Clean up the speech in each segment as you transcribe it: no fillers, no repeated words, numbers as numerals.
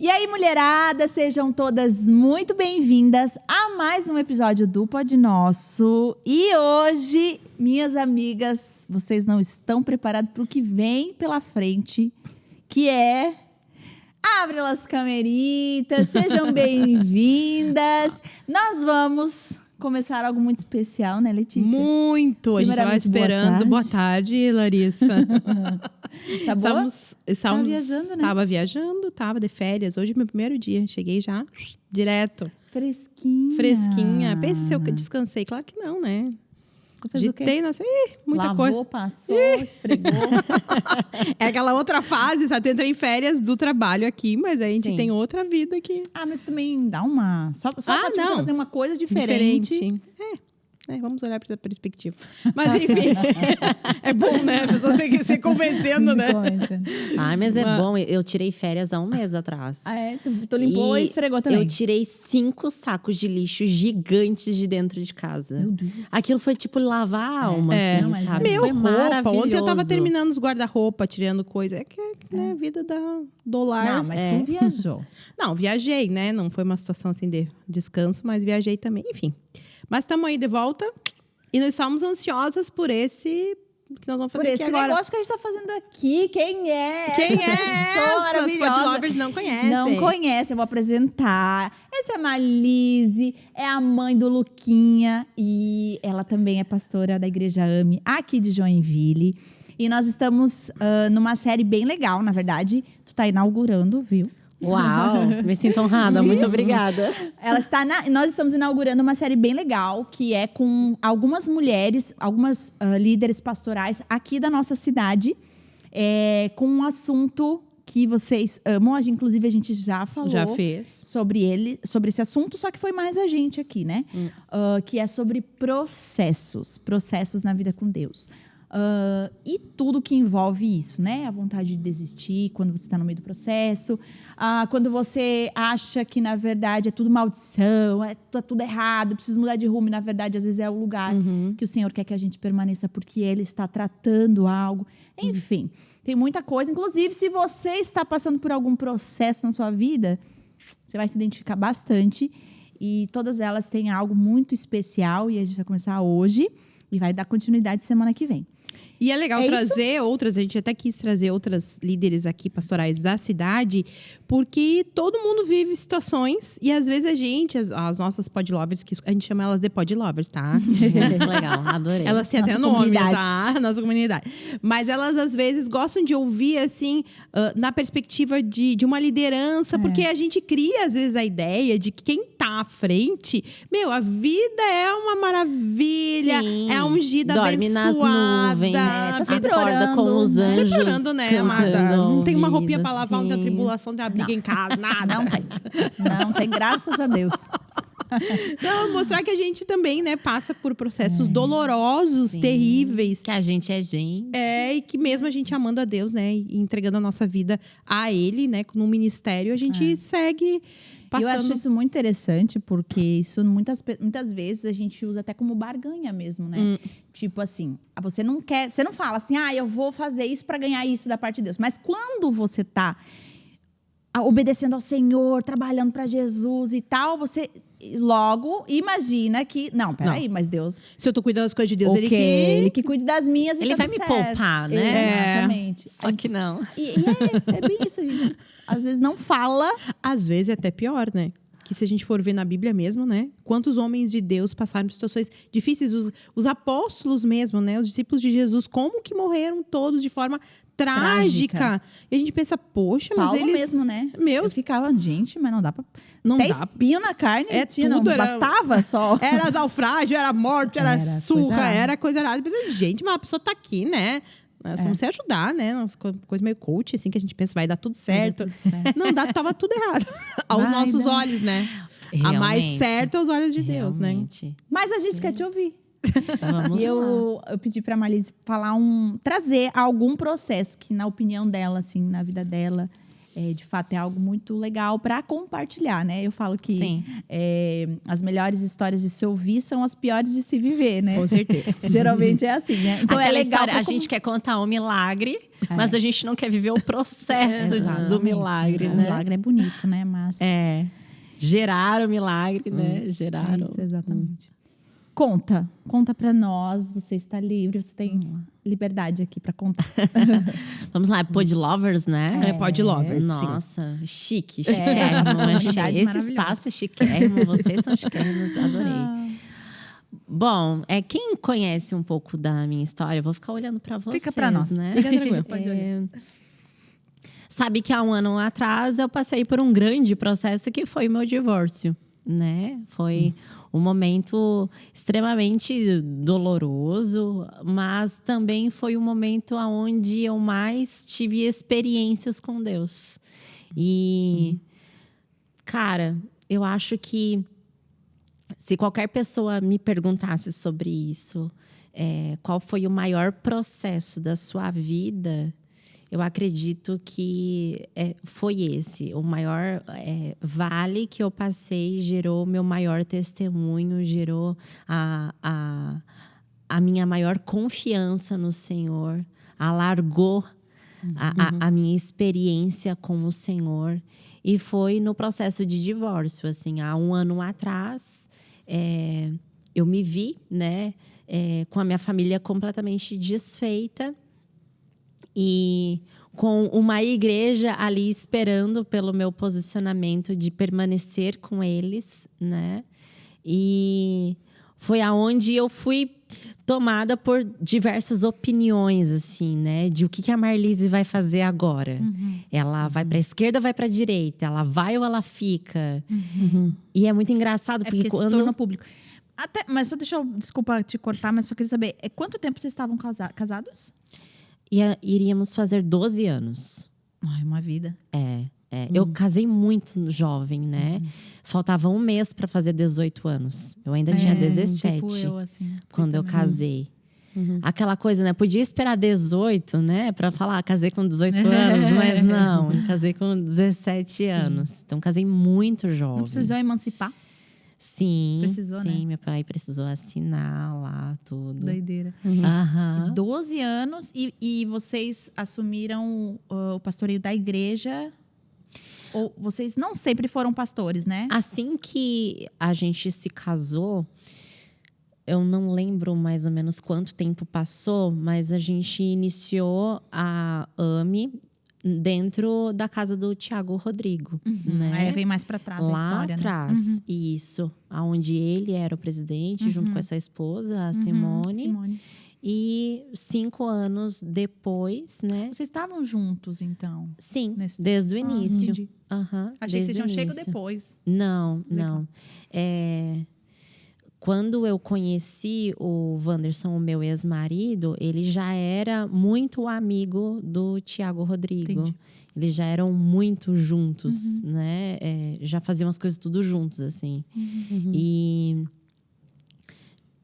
E aí, mulherada, sejam todas muito bem-vindas a mais um episódio do Pod Nosso. E hoje, minhas amigas, vocês não estão preparadas para o que vem pela frente, que é... Abre as cameritas, sejam bem-vindas. Nós vamos começar algo muito especial, né, Letícia? Muito! A gente estava esperando. Boa tarde, Larissa. Tá boa? Estávamos viajando, né? Tava viajando, tava de férias. Hoje é meu primeiro dia. Cheguei já direto. Fresquinha. Pensa se eu descansei. Claro que não, né? Você fez o quê? Muita Lavou, coisa. passou, esfregou. É aquela outra fase, sabe? Tu entra em férias do trabalho aqui, mas a gente tem outra vida aqui. Ah, mas também dá uma... Só pra você fazer uma coisa diferente. Vamos olhar para essa perspectiva. Mas, enfim, é bom, né? A pessoa tem que se convencendo, né? Ai, mas é bom. Eu tirei férias há um mês atrás. Ah, é? Tu limpou e esfregou também? Eu tirei 5 sacos de lixo gigantes de dentro de casa. Meu Deus. Aquilo foi tipo lavar a alma, assim, sabe? Meu, foi roupa. maravilhoso. Ontem eu tava terminando os guarda-roupa, tirando coisa. É que né, a vida do lar. Não, mas tu viajou. Não, viajei, né? Não foi uma situação assim de descanso, mas viajei também. Enfim. Mas estamos aí de volta e nós estamos ansiosas por esse que nós vamos fazer por aqui esse agora. negócio que a gente tá fazendo aqui. Quem é? Quem é essa? Os Maravilhosa. Podlovers não conhecem. Não conhece, eu vou apresentar. Essa é a Marlise, é a mãe do Luquinha e ela também é pastora da Igreja AME aqui de Joinville. E nós estamos numa série bem legal, na verdade. Tu tá inaugurando, viu? Uau, me sinto honrada, muito obrigada. Nós estamos inaugurando uma série bem legal, que é com algumas mulheres, algumas líderes pastorais aqui da nossa cidade, com um assunto que vocês amam. Inclusive, a gente já falou sobre esse assunto, só que foi mais a gente aqui, né? Que é sobre processos na vida com Deus. E tudo que envolve isso, né? A vontade de desistir quando você está no meio do processo, quando você acha que, na verdade, é tudo maldição, tá tudo errado, precisa mudar de rumo, e, na verdade, às vezes é o lugar que o Senhor quer que a gente permaneça porque Ele está tratando algo. Enfim, tem muita coisa. Inclusive, se você está passando por algum processo na sua vida, você vai se identificar bastante. E todas elas têm algo muito especial e a gente vai começar hoje e vai dar continuidade semana que vem. E é legal trazer outras, a gente até quis trazer outras líderes aqui pastorais da cidade, porque todo mundo vive situações e às vezes a gente, as nossas podlovers, que a gente chama elas de podlovers, tá? Muito legal, adorei. Elas têm até nome, tá? Nossa comunidade. Mas elas às vezes gostam de ouvir assim, na perspectiva de uma liderança, porque a gente cria às vezes a ideia de que quem tá à frente, a vida é uma maravilha, é ungida, dorme abençoada. Nas nuvens. Tá acorda com os anjos. Separando, né, amada? Não tem uma roupinha pra lavar, não tem tribulação, não tem uma briga em casa, nada. Não tem, graças a Deus. Não, mostrar que a gente também, né, passa por processos dolorosos, terríveis. Que a gente é gente. E que mesmo a gente amando a Deus, né, e entregando a nossa vida a Ele, né, no ministério, a gente segue passando. Eu acho isso muito interessante, porque isso muitas vezes a gente usa até como barganha mesmo, né? Tipo assim, você não fala assim, eu vou fazer isso para ganhar isso da parte de Deus. Mas quando você tá obedecendo ao Senhor, trabalhando para Jesus e tal, você logo imagina que... Não, peraí, mas Deus... Se eu tô cuidando das coisas de Deus, Ele que cuide das minhas e Ele tá vai tudo me certo. poupar, né? Exatamente. Só que não. E é bem isso, gente. Às vezes não fala... Às vezes é até pior, né? Que se a gente for ver na Bíblia mesmo, né? Quantos homens de Deus passaram por situações difíceis. Os apóstolos mesmo, né? Os discípulos de Jesus, como que morreram todos de forma trágica. E a gente pensa, poxa, mas Paulo eles... mesmo, né? Eu ficava, gente, mas não dá pra... Não até dá. espinho na carne tinha, tudo, não bastava só. Era naufrágio, era morte, era surra, era coisa errada. Pensa, gente, mas a pessoa tá aqui, né? Nós vamos se ajudar, né? Umas coisa meio coach, assim, que a gente pensa, vai dar tudo certo. Não dá, tava tudo errado. Aos nossos olhos, né? Realmente, a mais certo aos olhos de Deus, né? Mas a gente quer te ouvir. Vamos e eu pedi pra Marlise trazer algum processo que, na opinião dela, assim, na vida dela, de fato, é algo muito legal para compartilhar, né? Eu falo que Sim. as melhores histórias de se ouvir são as piores de se viver, né? Com certeza. Geralmente é assim, né? Então Aquela é legal. história, a gente quer contar um milagre, mas a gente não quer viver o processo do Exatamente. milagre, O né? milagre é bonito, né? Mas Gerar o milagre, né? Geraram. isso, exatamente. Conta para nós. Você está livre, você tem liberdade aqui para contar. Vamos lá, Pod Lovers, né? Pod Lovers, sim. Nossa, chique, chiquérrimo. comunidade Esse maravilhosa. espaço é chiquérrimo, vocês são chiquérrimos, adorei. Bom, quem conhece um pouco da minha história, eu vou ficar olhando para vocês, Fica para nós. né? Fica tranquilo, pode olhar. Sabe que há um ano atrás eu passei por um grande processo que foi o meu divórcio, né? Foi um momento extremamente doloroso, mas também foi um momento onde eu mais tive experiências com Deus. E, cara, eu acho que se qualquer pessoa me perguntasse sobre isso, qual foi o maior processo da sua vida, eu acredito que foi esse. O maior vale que eu passei gerou meu maior testemunho, gerou a minha maior confiança no Senhor, alargou a minha experiência com o Senhor. E foi no processo de divórcio. Assim, há um ano atrás, eu me vi, né, com a minha família completamente desfeita. E com uma igreja ali esperando pelo meu posicionamento de permanecer com eles, né? E foi aonde eu fui tomada por diversas opiniões, assim, né? De o que a Marlise vai fazer agora. Ela vai para a esquerda ou vai para a direita? Ela vai ou ela fica? E é muito engraçado, porque porque quando... se torna público. Mas só desculpa te cortar, mas só queria saber, quanto tempo vocês estavam casados? Iríamos fazer 12 anos. Ai, uma vida. Eu casei muito jovem, né? Faltava um mês para fazer 18 anos. Eu ainda tinha 17 tipo eu, assim, quando eu casei. Aquela coisa, né? Podia esperar 18, né? Para falar, casei com 18 anos. Mas não, eu casei com 17 anos. Então, casei muito jovem. Não precisou emancipar? Sim, Precisou, sim. né? Meu pai precisou assinar lá tudo. Doideira. Aham. 12 anos e vocês assumiram o pastoreio da igreja? Ou vocês não sempre foram pastores, né? Assim que a gente se casou, eu não lembro mais ou menos quanto tempo passou, mas a gente iniciou a AME dentro da casa do Tiago Rodrigo, né? Aí vem mais pra trás a Lá história, atrás, isso. Onde ele era o presidente, junto com essa esposa, a Simone. Simone. E 5 anos depois, né? Vocês estavam juntos, então? Sim, Nesse- desde o início. entendi. Aham, Achei que vocês desde o tinham chego início. depois. Não, não. Quando eu conheci o Wanderson, o meu ex-marido, ele já era muito amigo do Tiago Rodrigo. Entendi. Eles já eram muito juntos, né? Já faziam as coisas tudo juntos, assim. E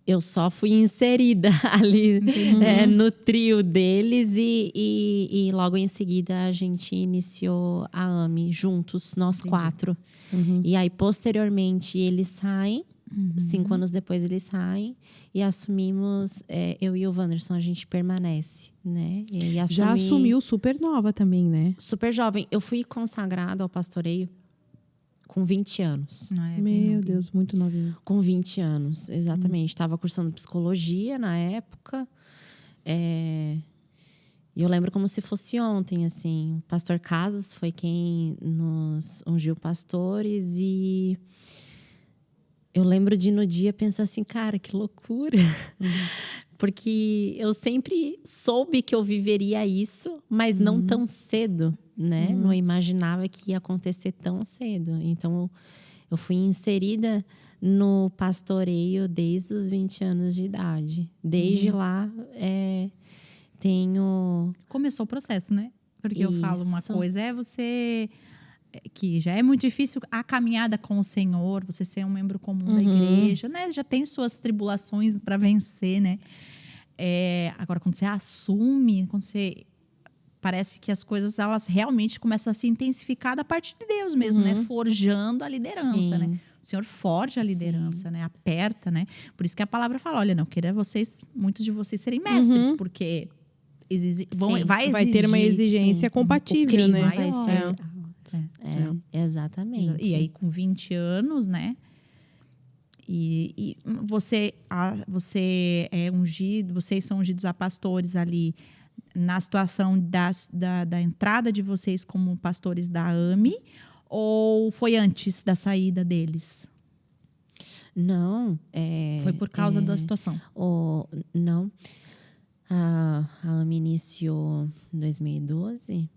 eu só fui inserida ali no trio deles e logo em seguida a gente iniciou a AME juntos, nós 4. E aí, posteriormente, eles saem. 5 anos depois eles saem e assumimos, eu e o Wanderson, a gente permanece, né? E aí Já assumiu super nova também, né? super jovem. Eu fui consagrada ao pastoreio com 20 anos. Meu Deus, muito novinho. Com 20 anos, exatamente. Estava cursando psicologia na época. E eu lembro como se fosse ontem, assim. O pastor Casas foi quem nos ungiu pastores e eu lembro de no dia pensar assim, cara, que loucura. Porque eu sempre soube que eu viveria isso, mas não tão cedo, né? Não imaginava que ia acontecer tão cedo. Então, eu fui inserida no pastoreio desde os 20 anos de idade. Desde lá, tenho... Começou o processo, né? Porque eu falo, uma Isso. coisa é você... que já é muito difícil a caminhada com o Senhor, você ser um membro comum da igreja, né? Já tem suas tribulações para vencer, né? Agora, quando você assume, quando você parece que as coisas elas realmente começam a se intensificar da parte de Deus mesmo, né? Forjando a liderança, Sim. né? O Senhor forja a liderança, né? Aperta, né? Por isso que a palavra fala, olha, não queira muitos de vocês serem mestres, porque Sim. Vai ter uma exigência compatível, né? Vai maior. ser alto. Exatamente. E aí, com 20 anos, né? E você é ungido, vocês são ungidos a pastores ali na situação da entrada de vocês como pastores da AME, ou foi antes da saída deles? Não. Foi por causa da situação? Não. A AME iniciou em 2012.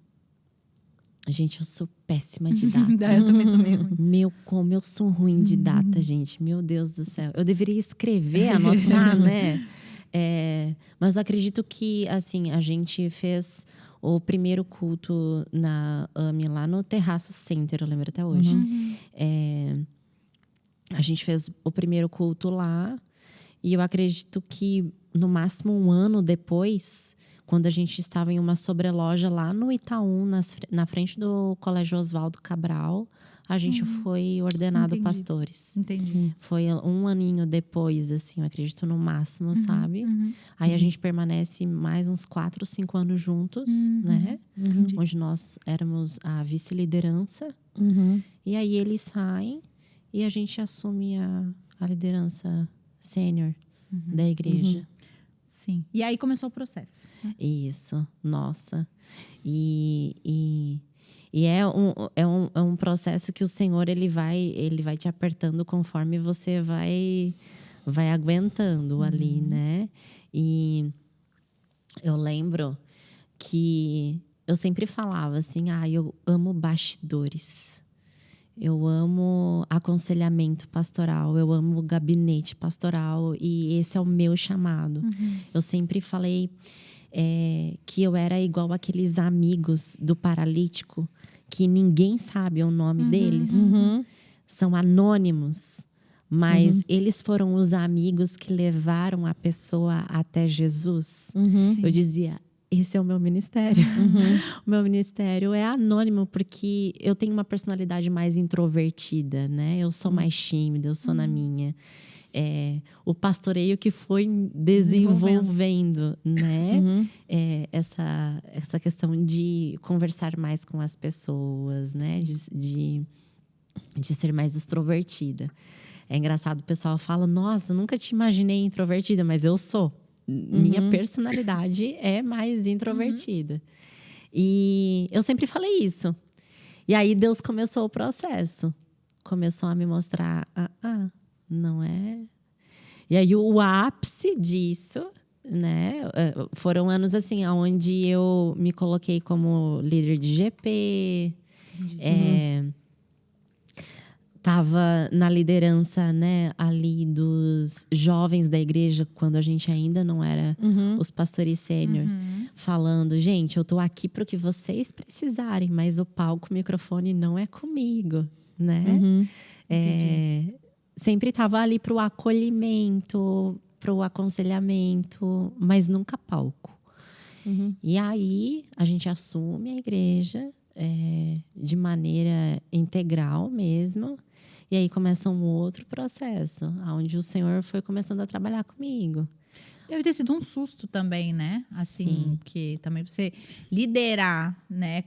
Gente, eu sou péssima de data. Eu também sou meio ruim. Como eu sou ruim de data, gente. Meu Deus do céu. Eu deveria escrever, anotar, né? Mas eu acredito que, assim, a gente fez o primeiro culto na AME lá no Terraço Center, eu lembro até hoje. A gente fez o primeiro culto lá. E eu acredito que, no máximo 1 ano depois, quando a gente estava em uma sobreloja lá no Itaú, na frente do Colégio Oswaldo Cabral, a gente foi ordenado pastores. Entendi. Foi 1 aninho depois, assim, eu acredito no máximo, sabe? Aí a gente permanece mais uns 4, 5 anos juntos, né? Onde nós éramos a vice-liderança. E aí eles saem e a gente assume a liderança sênior da igreja. Sim. E aí começou o processo. Isso, nossa. E é um processo que o Senhor ele vai te apertando conforme você vai aguentando ali, né? E eu lembro que eu sempre falava assim, eu amo bastidores. Eu amo aconselhamento pastoral, eu amo gabinete pastoral e esse é o meu chamado. Eu sempre falei que eu era igual aqueles amigos do paralítico que ninguém sabe o nome deles. São anônimos, mas eles foram os amigos que levaram a pessoa até Jesus. Eu dizia, esse é o meu ministério. O meu ministério é anônimo porque eu tenho uma personalidade mais introvertida, né? Eu sou mais tímida, eu sou na minha. O pastoreio que foi desenvolvendo, né? Essa questão de conversar mais com as pessoas, né? De ser mais extrovertida. É engraçado, o pessoal fala, nossa, nunca te imaginei introvertida, mas eu sou. Minha personalidade é mais introvertida. E eu sempre falei isso. E aí Deus começou o processo. Começou a me mostrar, não é... E aí o ápice disso, né? Foram anos assim, onde eu me coloquei como líder de GP. Estava na liderança, né, ali dos jovens da igreja, quando a gente ainda não era os pastores sênior, falando, gente, eu tô aqui para o que vocês precisarem, mas o palco, o microfone não é comigo, né? Sempre estava ali para o acolhimento, para o aconselhamento, mas nunca palco. E aí a gente assume a igreja de maneira integral mesmo. E aí começa um outro processo, onde o Senhor foi começando a trabalhar comigo. Deve ter sido um susto também, né? Assim, Sim. porque também você liderar, né,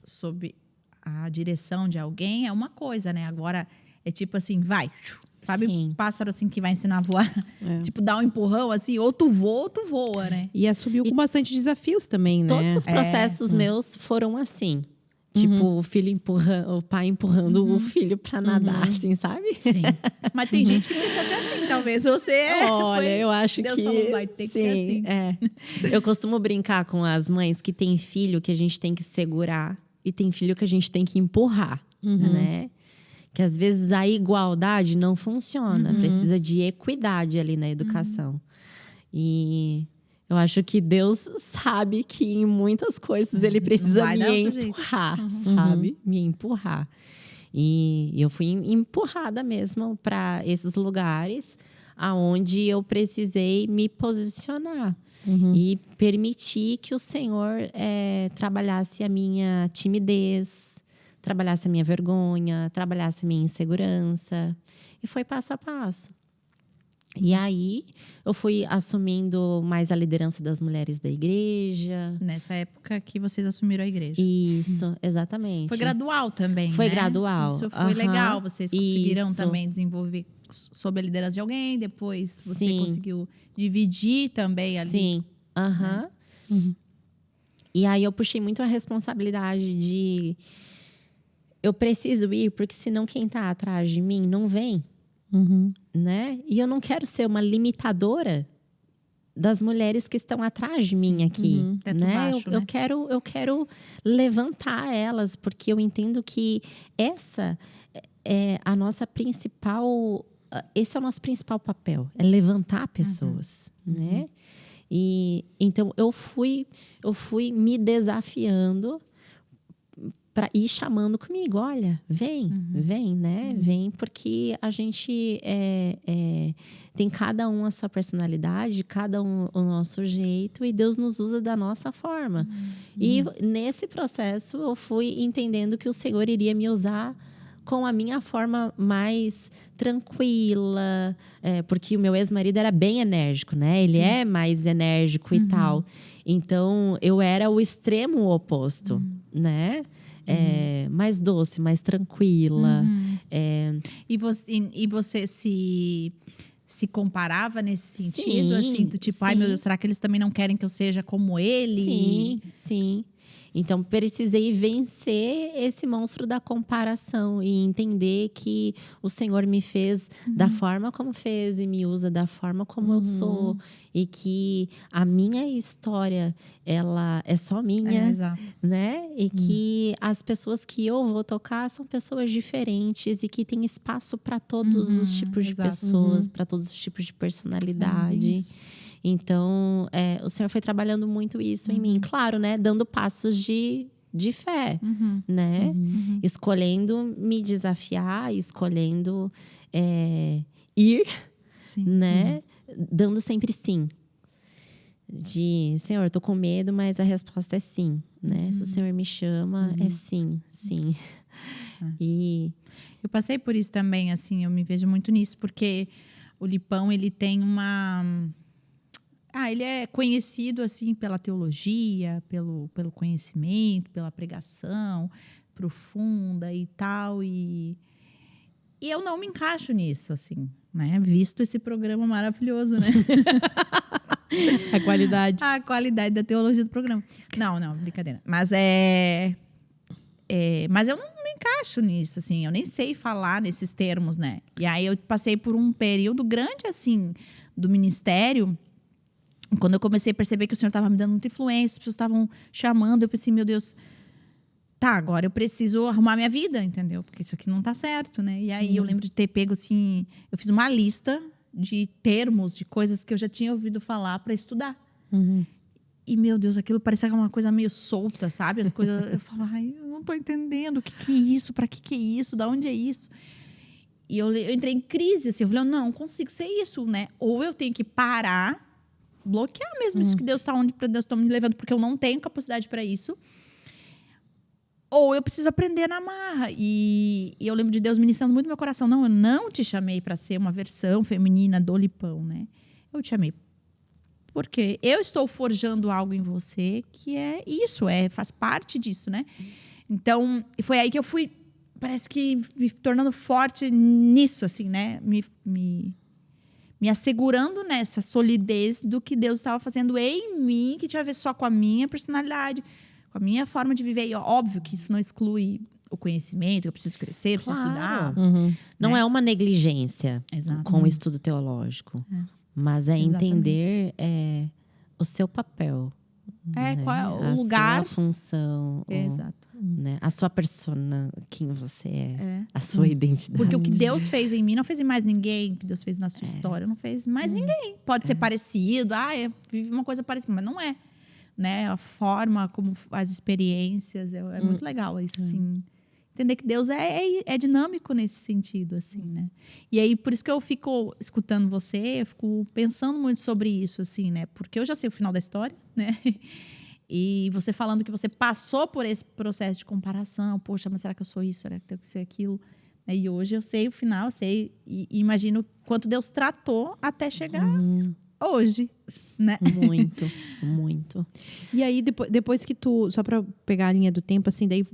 sob a direção de alguém é uma coisa, né? Agora é tipo assim, vai, sabe? Sim. Pássaro assim que vai ensinar a voar, tipo dá um empurrão assim, ou tu voa ou tu voa, né? E assumiu com bastante desafios também, né? Todos os processos meus foram assim. Tipo, o pai empurrando o filho pra nadar, assim, sabe? Sim. Mas tem gente que precisa ser assim, talvez você... Olha, eu acho Deus que... falou, vai ter que ser assim. Eu costumo brincar com as mães que tem filho que a gente tem que segurar e tem filho que a gente tem que empurrar, né? Que às vezes a igualdade não funciona. Precisa de equidade ali na educação. E... eu acho que Deus sabe que em muitas coisas Ele precisa me empurrar, sabe? Me empurrar. E eu fui empurrada mesmo para esses lugares aonde eu precisei me posicionar e permitir que o Senhor trabalhasse a minha timidez, trabalhasse a minha vergonha, trabalhasse a minha insegurança. E foi passo a passo. E aí, eu fui assumindo mais a liderança das mulheres da igreja. Nessa época que vocês assumiram a igreja. Isso, exatamente. Foi gradual também, Foi né? gradual. Isso foi legal. Vocês conseguiram Isso. também desenvolver sob a liderança de alguém. Depois você Sim. conseguiu dividir também ali. Sim. E aí, eu puxei muito a responsabilidade de... Eu preciso ir, porque senão quem está atrás de mim não vem. Né? E eu não quero ser uma limitadora das mulheres que estão atrás de mim aqui, Teto né? baixo, Eu né? quero levantar elas, porque eu entendo que essa é a nossa principal, esse é o nosso principal papel, é levantar pessoas, né? E então eu fui me desafiando para ir chamando comigo, olha, vem, né? Vem, porque a gente tem cada um a sua personalidade, cada um o nosso jeito, e Deus nos usa da nossa forma. E nesse processo eu fui entendendo que o Senhor iria me usar com a minha forma mais tranquila, porque o meu ex-marido era bem enérgico, né? Ele é mais enérgico e tal. Então, eu era o extremo oposto, né? Mais doce, mais tranquila. E você se comparava nesse sentido? Sim, assim, do tipo, ai sim. meu Deus, será que eles também não querem que eu seja como ele? Sim, sim. Então, precisei vencer esse monstro da comparação e entender que o Senhor me fez da forma como fez e me usa da forma como eu sou. E que a minha história, ela é só minha, Exato. né? E que as pessoas que eu vou tocar são pessoas diferentes e que tem espaço para todos os tipos de exato. pessoas, para todos os tipos de personalidade. Isso. Então, o Senhor foi trabalhando muito isso em mim. Claro, né? Dando passos de fé, né? Escolhendo me desafiar, escolhendo ir, Sim. né? Dando sempre sim. Senhor, eu tô com medo, mas a resposta é sim, né? Se o Senhor me chama, é sim, sim. E... Eu passei por isso também, assim, eu me vejo muito nisso, porque o Lipão, ele tem uma... ele é conhecido, assim, pela teologia, pelo conhecimento, pela pregação profunda e tal, e eu não me encaixo nisso, assim, né? Visto esse programa maravilhoso, né? A qualidade. A qualidade da teologia do programa. Não, brincadeira. Mas mas eu não me encaixo nisso, assim. Eu nem sei falar nesses termos, né? E aí eu passei por um período grande, assim, do ministério. Quando eu comecei a perceber que o Senhor estava me dando muita influência, as pessoas estavam chamando, eu pensei, meu Deus, tá, agora eu preciso arrumar minha vida, entendeu? Porque isso aqui não tá certo, né? E aí eu lembro de ter pego, assim, eu fiz uma lista de termos, de coisas que eu já tinha ouvido falar para estudar. E, meu Deus, aquilo parecia uma coisa meio solta, sabe? As coisas, eu falava, eu não tô entendendo, o que é isso? Para que é isso? Da onde é isso? E eu entrei em crise, assim, eu falei, não consigo ser isso, né? Ou eu tenho que parar, bloquear mesmo isso que Deus está onde Deus está me levando, porque eu não tenho capacidade para isso. Ou eu preciso aprender na marra. E eu lembro de Deus ministrando muito no meu coração. Não, eu não te chamei para ser uma versão feminina do Lipão, né? Eu te chamei porque eu estou forjando algo em você que é isso, faz parte disso, né? Então, foi aí que eu fui, parece que me tornando forte nisso, assim, né? Me assegurando nessa solidez do que Deus estava fazendo em mim, que tinha a ver só com a minha personalidade, com a minha forma de viver. E óbvio que isso não exclui o conhecimento, eu preciso crescer, eu preciso estudar. Não né? é uma negligência Exato. com o estudo teológico, mas é entender o seu papel. Né? Qual é o a lugar. sua função. Exato. Né? A sua persona, quem você é. A sua identidade. Porque o que Deus fez em mim não fez em mais ninguém. O que Deus fez na sua história não fez em mais ninguém. Pode ser parecido, vive uma coisa parecida, mas não é. Né? A forma como as experiências, é muito legal isso, assim. Entender que Deus é dinâmico nesse sentido, assim, né? E aí, por isso que eu fico escutando você, eu fico pensando muito sobre isso, assim, né? Porque eu já sei o final da história, né? E você falando que você passou por esse processo de comparação. Poxa, mas será que eu sou isso? Será que eu tenho que ser aquilo? E hoje eu sei o final, eu sei e imagino quanto Deus tratou até chegar hoje, né? Muito, muito. E aí, depois que tu... Só pra pegar a linha do tempo, assim, daí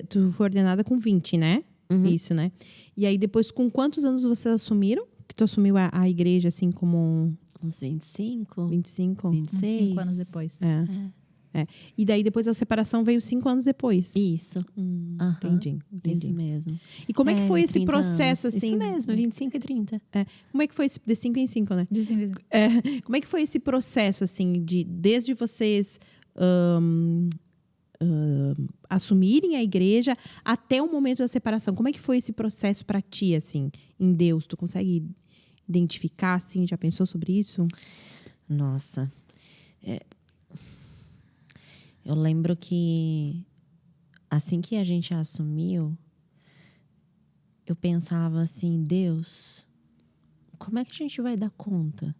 tu foi ordenada com 20, né? Isso, né? E aí, depois, com quantos anos vocês assumiram? Que tu assumiu a igreja, assim, como... Uns 25, 25? 26. 5 anos depois. É. E daí, depois da separação, veio 5 anos depois. Isso. Aham, Entendi. Isso mesmo. E como é que foi esse 30 processo, anos. assim? Isso mesmo, 25 e 30. Como é que foi esse... De 5 em 5, né? Como é que foi esse processo, assim, desde vocês assumirem a igreja até o momento da separação? Como é que foi esse processo para ti, assim, em Deus? Tu consegue identificar, assim? Já pensou sobre isso? Nossa. Eu lembro que assim que a gente assumiu, eu pensava assim, Deus, como é que a gente vai dar conta?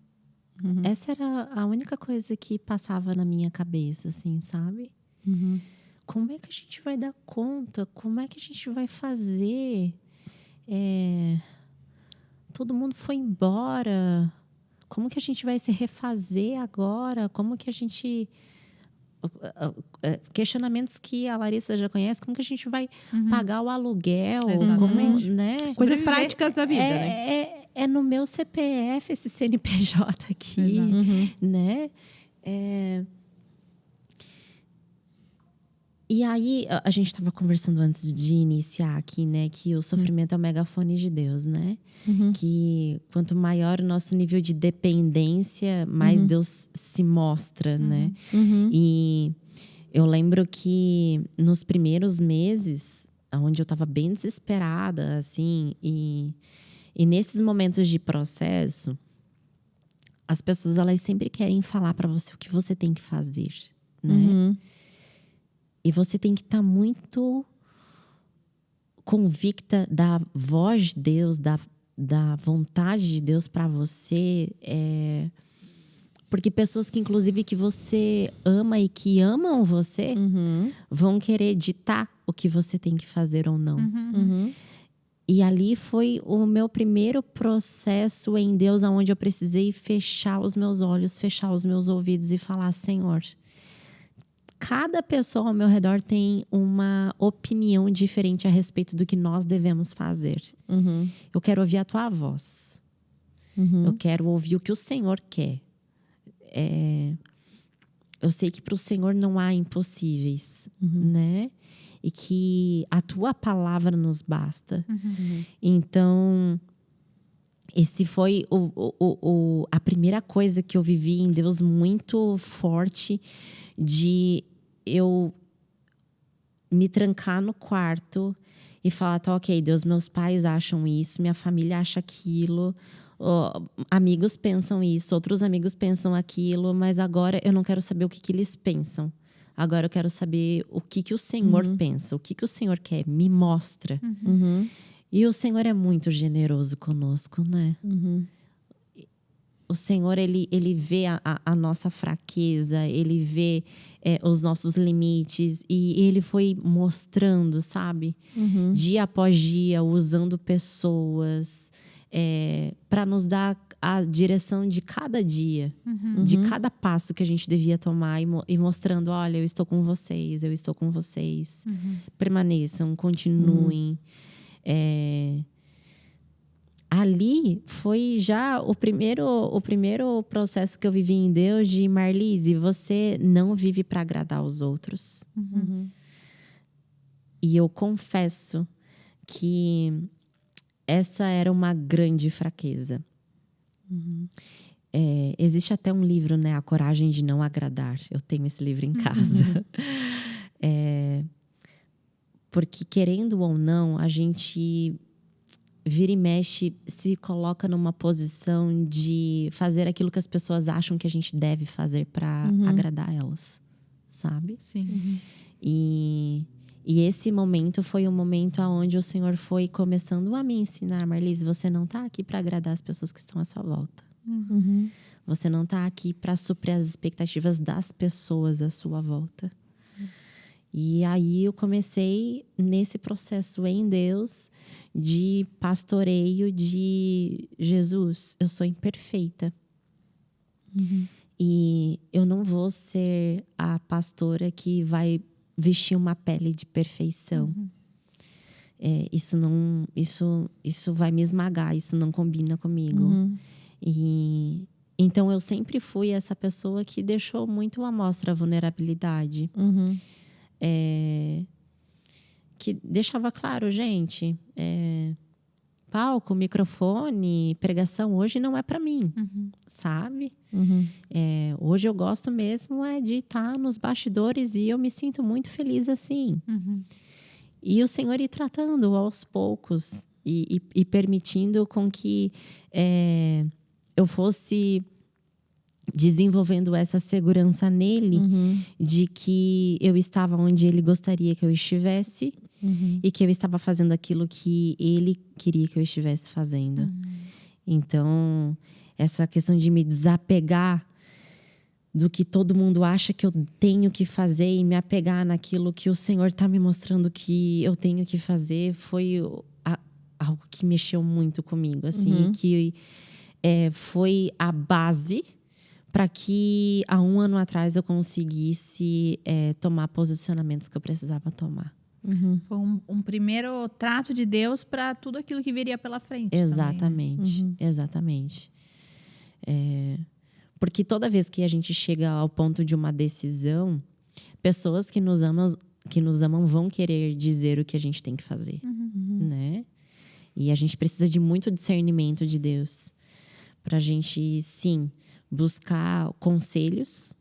Essa era a única coisa que passava na minha cabeça, assim, sabe? Como é que a gente vai dar conta? Como é que a gente vai fazer? Todo mundo foi embora. Como que a gente vai se refazer agora? Como que a gente... questionamentos que a Larissa já conhece, como que a gente vai pagar o aluguel, Exatamente. como, né? Coisas práticas da vida, né? É no meu CPF esse CNPJ aqui, né? E aí, a gente estava conversando antes de iniciar aqui, né? Que o sofrimento é o megafone de Deus, né? Que quanto maior o nosso nível de dependência, mais Deus se mostra, né? E eu lembro que nos primeiros meses, onde eu estava bem desesperada, assim, e nesses momentos de processo, as pessoas, elas sempre querem falar para você o que você tem que fazer, né? E você tem que estar muito convicta da voz de Deus, da vontade de Deus para você. Porque pessoas que, inclusive, que você ama e que amam você, vão querer ditar o que você tem que fazer ou não. E ali foi o meu primeiro processo em Deus, onde eu precisei fechar os meus olhos, fechar os meus ouvidos e falar, Senhor... Cada pessoa ao meu redor tem uma opinião diferente a respeito do que nós devemos fazer. Eu quero ouvir a tua voz. Eu quero ouvir o que o Senhor quer. Eu sei que para o Senhor não há impossíveis, né? E que a tua palavra nos basta. Então, esse foi a primeira coisa que eu vivi em Deus muito forte, de eu me trancar no quarto e falar, tá, ok, Deus, meus pais acham isso, minha família acha aquilo, amigos pensam isso, outros amigos pensam aquilo, mas agora eu não quero saber o que eles pensam. Agora eu quero saber o que o Senhor pensa, o que o Senhor quer, me mostra. E o Senhor é muito generoso conosco, né? O Senhor, ele vê a nossa fraqueza, ele vê os nossos limites. E ele foi mostrando, sabe? Dia após dia, usando pessoas para nos dar a direção de cada dia. De cada passo que a gente devia tomar. E mostrando, olha, eu estou com vocês, eu estou com vocês. Permaneçam, continuem. Ali foi já o primeiro processo que eu vivi em Deus de Marlise, você não vive para agradar os outros. E eu confesso que essa era uma grande fraqueza. Existe até um livro, né? A Coragem de Não Agradar. Eu tenho esse livro em casa. Porque, querendo ou não, a gente... vira e mexe, se coloca numa posição de fazer aquilo que as pessoas acham que a gente deve fazer para agradar elas, sabe? Sim. E esse momento foi o momento onde o Senhor foi começando a me ensinar, Marlise, você não está aqui para agradar as pessoas que estão à sua volta. Você não está aqui para suprir as expectativas das pessoas à sua volta. E aí eu comecei nesse processo em Deus de pastoreio de Jesus, eu sou imperfeita. E eu não vou ser a pastora que vai vestir uma pele de perfeição. Isso vai me esmagar, isso não combina comigo. E então eu sempre fui essa pessoa que deixou muito à mostra a vulnerabilidade. Que deixava claro, gente, palco, microfone, pregação hoje não é para mim, sabe? Hoje eu gosto mesmo de estar nos bastidores e eu me sinto muito feliz assim. E o Senhor ir tratando aos poucos e permitindo com que eu fosse desenvolvendo essa segurança nele de que eu estava onde ele gostaria que eu estivesse e que eu estava fazendo aquilo que ele queria que eu estivesse fazendo. Então, essa questão de me desapegar do que todo mundo acha que eu tenho que fazer e me apegar naquilo que o Senhor está me mostrando que eu tenho que fazer foi algo que mexeu muito comigo, assim, e que foi a base para que há 1 ano atrás eu conseguisse tomar posicionamentos que eu precisava tomar. Foi um primeiro trato de Deus para tudo aquilo que viria pela frente. Exatamente, também, né? exatamente. Porque toda vez que a gente chega ao ponto de uma decisão, pessoas que nos amam vão querer dizer o que a gente tem que fazer, né? E a gente precisa de muito discernimento de Deus para a gente, sim, buscar conselhos,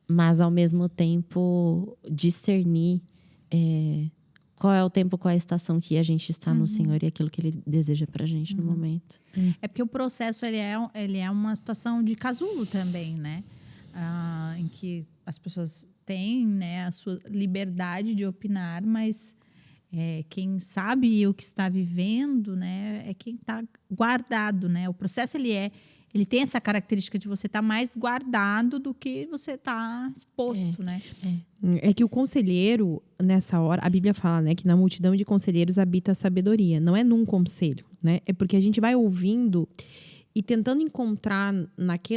mas ao mesmo tempo discernir qual é o tempo, qual é a estação que a gente está no Senhor e aquilo que Ele deseja pra gente no momento. É porque o processo ele é uma situação de casulo também, né? Em que as pessoas têm, né, a sua liberdade de opinar, mas quem sabe o que está vivendo, né, é quem está guardado, né? O processo ele tem essa característica de você estar mais guardado do que você está exposto, né? É que o conselheiro, nessa hora, a Bíblia fala, né, que na multidão de conselheiros habita a sabedoria. Não é num conselho, né? É porque a gente vai ouvindo e tentando encontrar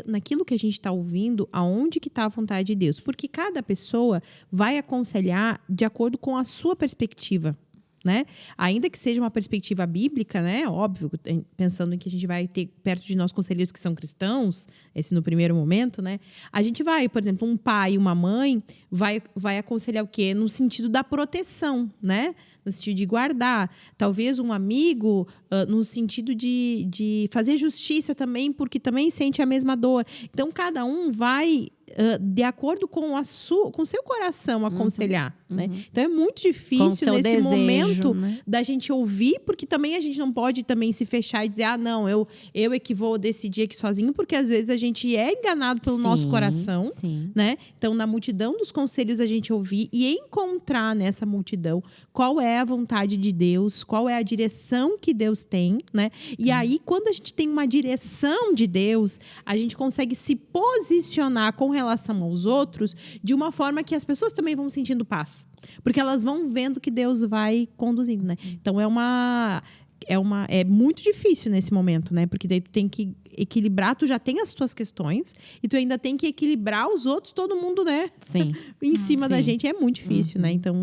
naquilo que a gente está ouvindo aonde que está a vontade de Deus. Porque cada pessoa vai aconselhar de acordo com a sua perspectiva, né? Ainda que seja uma perspectiva bíblica, né? Óbvio, pensando em que a gente vai ter perto de nós conselheiros que são cristãos, esse no primeiro momento, né? A gente vai, por exemplo, um pai e uma mãe vai aconselhar o quê? No sentido da proteção, né? No sentido de guardar. Talvez um amigo no sentido de fazer justiça também, porque também sente a mesma dor. Então, cada um vai de acordo com o seu coração aconselhar, né? Então é muito difícil nesse desejo, momento, né, da gente ouvir, porque também a gente não pode também se fechar e dizer, não, eu é que vou decidir aqui sozinho, porque às vezes a gente é enganado pelo nosso coração, né? Então na multidão dos conselhos a gente ouvir e encontrar nessa multidão qual é a vontade de Deus, qual é a direção que Deus tem, né? E aí quando a gente tem uma direção de Deus, a gente consegue se posicionar com relação aos outros de uma forma que as pessoas também vão sentindo paz. Porque elas vão vendo que Deus vai conduzindo, né? Então é muito difícil nesse momento, né? Porque daí tu tem que equilibrar, tu já tem as tuas questões e tu ainda tem que equilibrar os outros, todo mundo, né? Sim. em cima da gente é muito difícil, né? Então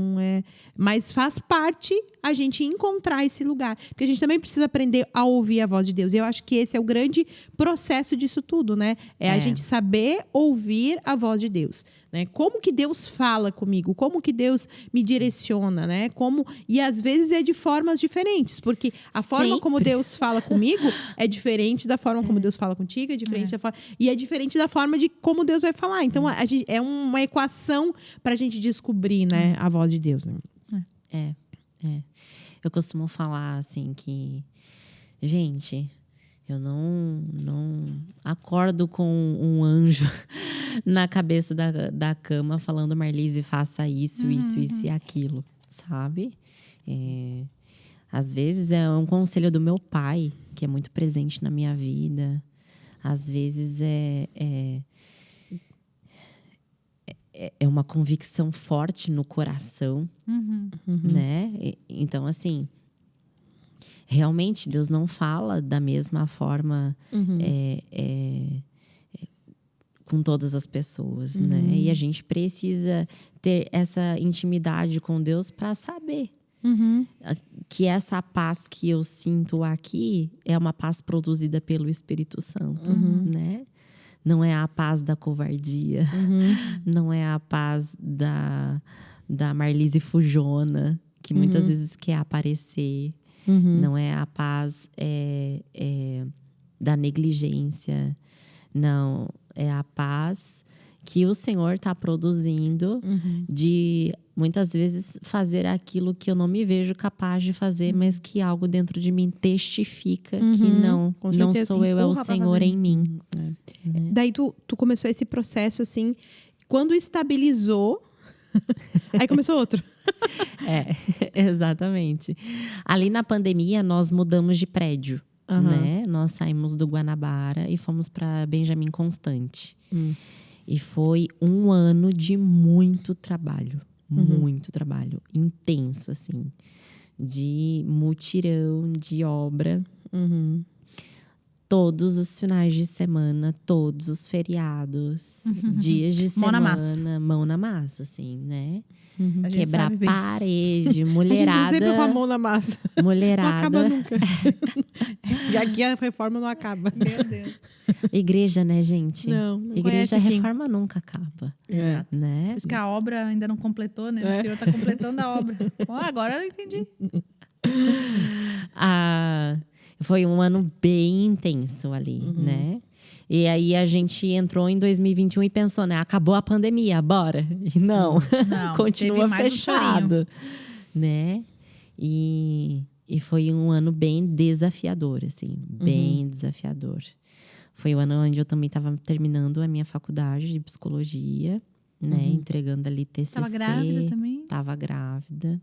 mas faz parte a gente encontrar esse lugar, porque a gente também precisa aprender a ouvir a voz de Deus. E eu acho que esse é o grande processo disso tudo, né? A gente saber ouvir a voz de Deus, né? Como que Deus fala comigo? Como que Deus me direciona, né? E às vezes é de formas diferentes, porque a forma como Deus fala comigo é diferente da forma como Deus fala contigo, é diferente da forma, e é diferente da forma de como Deus vai falar. Então é uma equação para a gente descobrir, né, a voz de Deus, né? Eu costumo falar assim que, gente, eu não acordo com um anjo na cabeça da cama falando: Marlise, faça isso, isso e aquilo, sabe? Às vezes é um conselho do meu pai, que é muito presente na minha vida. Às vezes é uma convicção forte no coração, né? Então, assim, realmente Deus não fala da mesma forma com todas as pessoas, né? E a gente precisa ter essa intimidade com Deus para saber que essa paz que eu sinto aqui é uma paz produzida pelo Espírito Santo, né? Não é a paz da covardia, não é a paz da Marlise fujona, que muitas vezes quer aparecer, não é a paz da negligência, não, é a paz que o Senhor está produzindo de muitas vezes fazer aquilo que eu não me vejo capaz de fazer, mas que algo dentro de mim testifica que não sou eu, é o Senhor em mim. Daí tu começou esse processo assim, quando estabilizou, aí começou outro. Exatamente. Ali na pandemia nós mudamos de prédio, né? Nós saímos do Guanabara e fomos para Benjamin Constant. E foi um ano de muito trabalho. Muito trabalho. Intenso, assim. De mutirão, de obra. Todos os finais de semana, todos os feriados, dias de semana, mão na massa, assim, né? Quebrar parede, mulherada. A gente sempre com a mão na massa. Mulherada. Não acaba nunca. E aqui a reforma não acaba. Meu Deus. Igreja, né, gente? Não Igreja, a reforma nunca acaba. Exato. Né? Por isso que a obra ainda não completou, né? O Senhor está completando a obra. Agora eu entendi. Foi um ano bem intenso ali, né? E aí a gente entrou em 2021 e pensou, né? Acabou a pandemia, bora. E não continua fechado, né? E foi um ano bem desafiador, assim. Bem desafiador. Foi o ano onde eu também estava terminando a minha faculdade de psicologia, né? Entregando ali TCC. Estava grávida também? Estava grávida.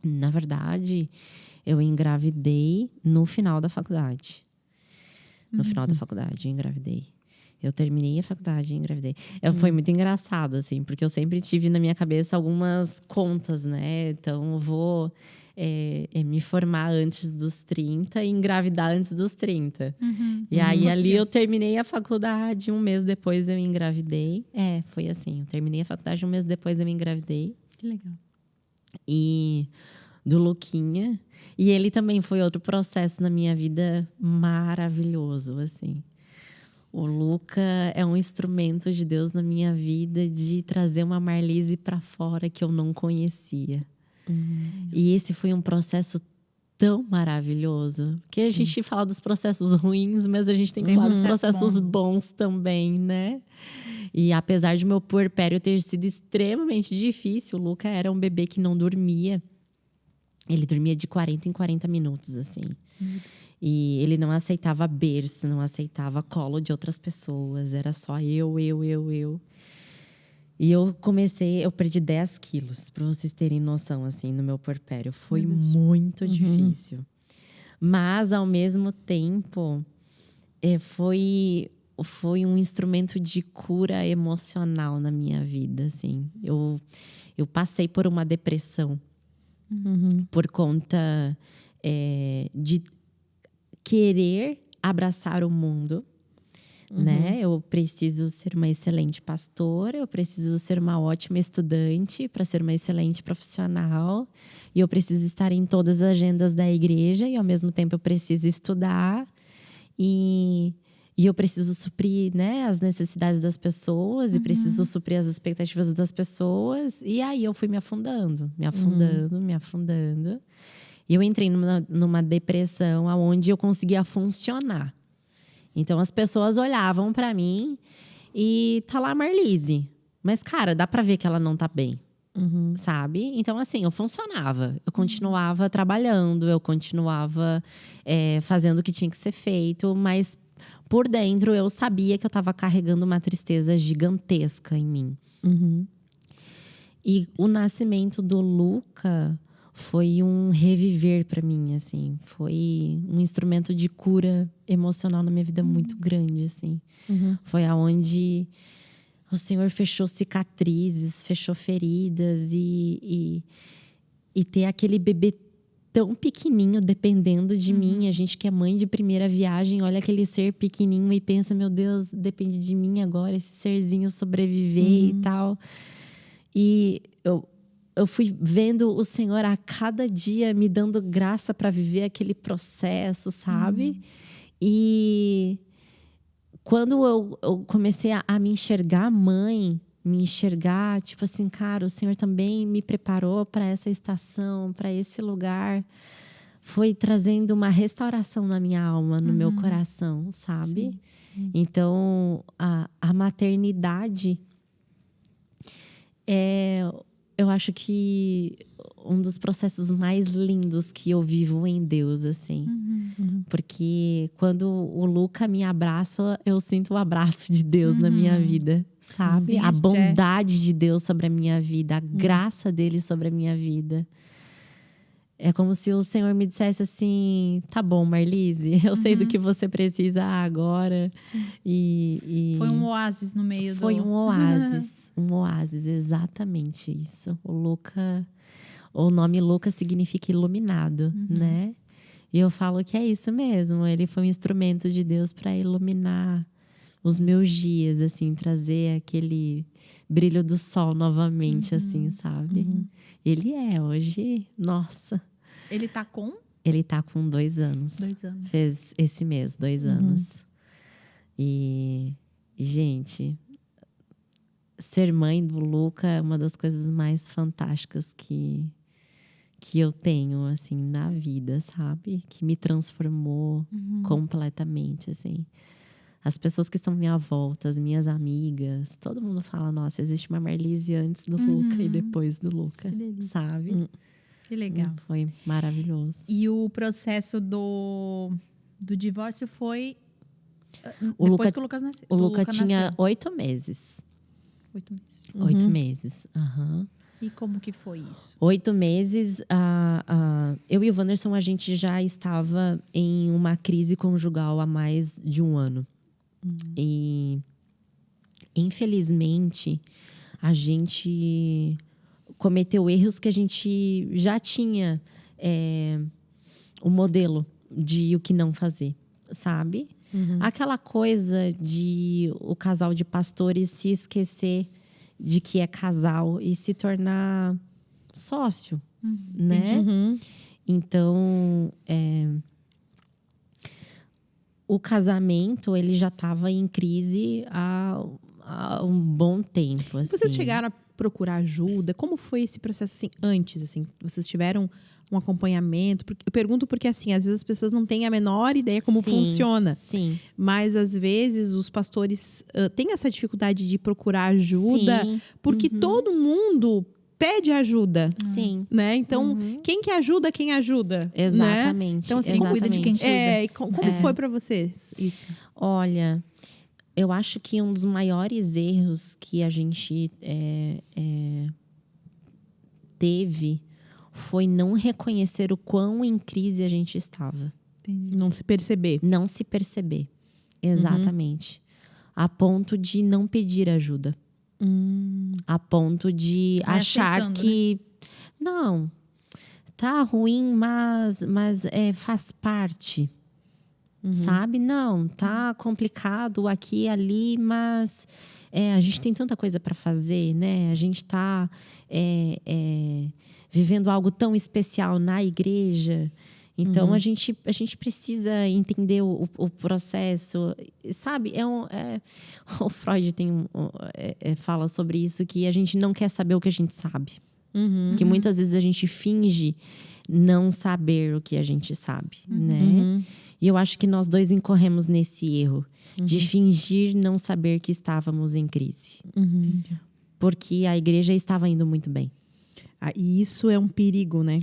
Na verdade, eu engravidei no final da faculdade. No final da faculdade, eu engravidei. Eu terminei a faculdade e engravidei. Foi muito engraçado, assim, porque eu sempre tive na minha cabeça algumas contas, né? Então, eu vou me formar antes dos 30 e engravidar antes dos 30. E aí, ali, eu terminei a faculdade, um mês depois eu engravidei. Foi assim. Eu terminei a faculdade, um mês depois eu engravidei. Que legal. E do Luquinha. E ele também foi outro processo na minha vida maravilhoso, assim. O Luca é um instrumento de Deus na minha vida de trazer uma Marlise para fora que eu não conhecia. E esse foi um processo tão maravilhoso. Porque a gente fala dos processos ruins, mas a gente tem que falar dos processos bons também, né? E apesar de meu puerpério ter sido extremamente difícil, o Luca era um bebê que não dormia. Ele dormia de 40 em 40 minutos, assim. E ele não aceitava berço, não aceitava colo de outras pessoas. Era só eu. E eu perdi 10 quilos, pra vocês terem noção, assim, no meu puerpério. Foi muito difícil. Mas, ao mesmo tempo, foi um instrumento de cura emocional na minha vida, assim. Eu passei por uma depressão. Por conta de querer abraçar o mundo, né? Eu preciso ser uma excelente pastora, eu preciso ser uma ótima estudante para ser uma excelente profissional, e eu preciso estar em todas as agendas da igreja, e ao mesmo tempo eu preciso estudar e eu preciso suprir, né, as necessidades das pessoas, e preciso suprir as expectativas das pessoas. E aí eu fui me afundando. E eu entrei numa depressão onde eu conseguia funcionar. Então as pessoas olhavam pra mim e tá lá a Marlise. Mas, cara, dá pra ver que ela não tá bem. Sabe? Então, assim, eu funcionava. Eu continuava trabalhando, eu continuava fazendo o que tinha que ser feito, mas por dentro eu sabia que eu estava carregando uma tristeza gigantesca em mim. E o nascimento do Luca foi um reviver para mim, assim. Foi um instrumento de cura emocional na minha vida muito grande, assim. Foi aonde o Senhor fechou cicatrizes, fechou feridas e ter aquele bebê tão pequenininho dependendo de mim. A gente que é mãe de primeira viagem, olha aquele ser pequenininho e pensa, meu Deus, depende de mim agora, esse serzinho sobreviver e tal. E eu fui vendo o Senhor a cada dia me dando graça para viver aquele processo, sabe? E quando eu comecei a me enxergar mãe, me enxergar, tipo assim, cara, o Senhor também me preparou para essa estação, para esse lugar. Foi trazendo uma restauração na minha alma, no meu coração, sabe? Então, a maternidade eu acho que um dos processos mais lindos que eu vivo em Deus, assim. Porque quando o Luca me abraça, eu sinto o abraço de Deus na minha vida, sabe? A bondade de Deus sobre a minha vida, a graça dele sobre a minha vida. É como se o Senhor me dissesse assim, tá bom, Marlise, eu sei do que você precisa agora. Foi um oásis no meio Foi um oásis, um oásis, exatamente isso. O nome Luca significa iluminado, né? E eu falo que é isso mesmo, ele foi um instrumento de Deus para iluminar os meus dias, assim, trazer aquele brilho do sol novamente, assim, sabe? Ele hoje, nossa... Ele tá com? Ele tá com 2 anos. 2 anos. Fez esse mês, 2 anos. E, gente, ser mãe do Luca é uma das coisas mais fantásticas que eu tenho, assim, na vida, sabe? Que me transformou completamente, assim. As pessoas que estão à minha volta, as minhas amigas, todo mundo fala, nossa, existe uma Marlise antes do Luca e depois do Luca, sabe? Que legal. Foi maravilhoso. E o processo do divórcio foi Depois que o Lucas nasceu. O Luca tinha 8 meses. 8 meses. 8 meses. E como que foi isso? 8 meses. Eu e o Wanderson, a gente já estava em uma crise conjugal há mais de 1 ano. E, infelizmente, a gente cometeu erros que a gente já tinha o modelo de o que não fazer, sabe? Aquela coisa de o casal de pastores se esquecer de que é casal e se tornar sócio, né? Então, o casamento, ele já estava em crise há um bom tempo. Assim. Vocês chegaram a procurar ajuda? Como foi esse processo assim, antes? Assim, vocês tiveram um acompanhamento? Eu pergunto porque, assim, às vezes as pessoas não têm a menor ideia como funciona. Sim. Mas, às vezes, os pastores têm essa dificuldade de procurar ajuda. Sim. Porque todo mundo pede ajuda. Sim. Né? Então, quem que ajuda, quem ajuda. Exatamente. Né? Então, assim, Quem cuida de quem cuida. Como foi para vocês isso? Olha, eu acho que um dos maiores erros que a gente teve foi não reconhecer o quão em crise a gente estava. Entendi. Não se perceber. Não se perceber. Exatamente. A ponto de não pedir ajuda. A ponto de Vai achar aceitando, que... Não, tá ruim, mas faz parte. Sabe? Não, tá complicado aqui e ali, mas a gente tem tanta coisa para fazer, né? A gente tá vivendo algo tão especial na igreja. Então, a gente precisa entender o processo. Sabe? O Freud fala sobre isso, que a gente não quer saber o que a gente sabe. Que muitas vezes a gente finge não saber o que a gente sabe, né? E eu acho que nós dois incorremos nesse erro de fingir não saber que estávamos em crise. Porque a igreja estava indo muito bem. E isso é um perigo, né?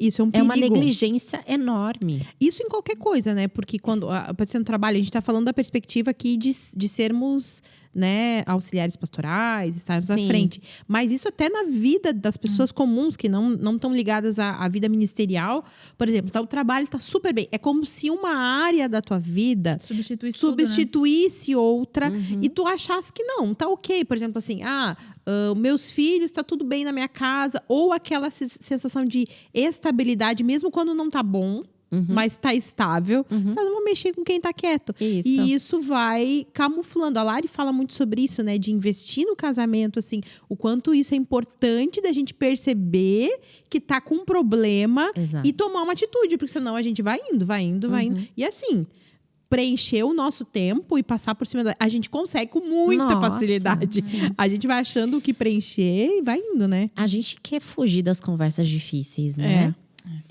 Isso é um É perigo. uma negligência enorme. Isso em qualquer coisa, né? Porque quando pode ser no trabalho, a gente está falando da perspectiva aqui de sermos, né, auxiliares pastorais, estarmos à Sim. frente. Mas isso até na vida das pessoas comuns que não estão ligadas à vida ministerial. Por exemplo, o trabalho está super bem. É como se uma área da tua vida substituísse outra e tu achasse que não, tá ok. Por exemplo, assim, meus filhos, está tudo bem na minha casa. Ou aquela sensação de estabilidade, mesmo quando não tá bom. Mas tá estável. Sabe, não vou mexer com quem tá quieto. Isso. E isso vai camuflando. A Lari fala muito sobre isso, né? De investir no casamento, assim. O quanto isso é importante da gente perceber que tá com um problema. Exato. E tomar uma atitude. Porque senão a gente vai indo. E assim, preencher o nosso tempo e passar por cima a gente consegue com muita Nossa, facilidade. A gente vai achando o que preencher e vai indo, né? A gente quer fugir das conversas difíceis, né?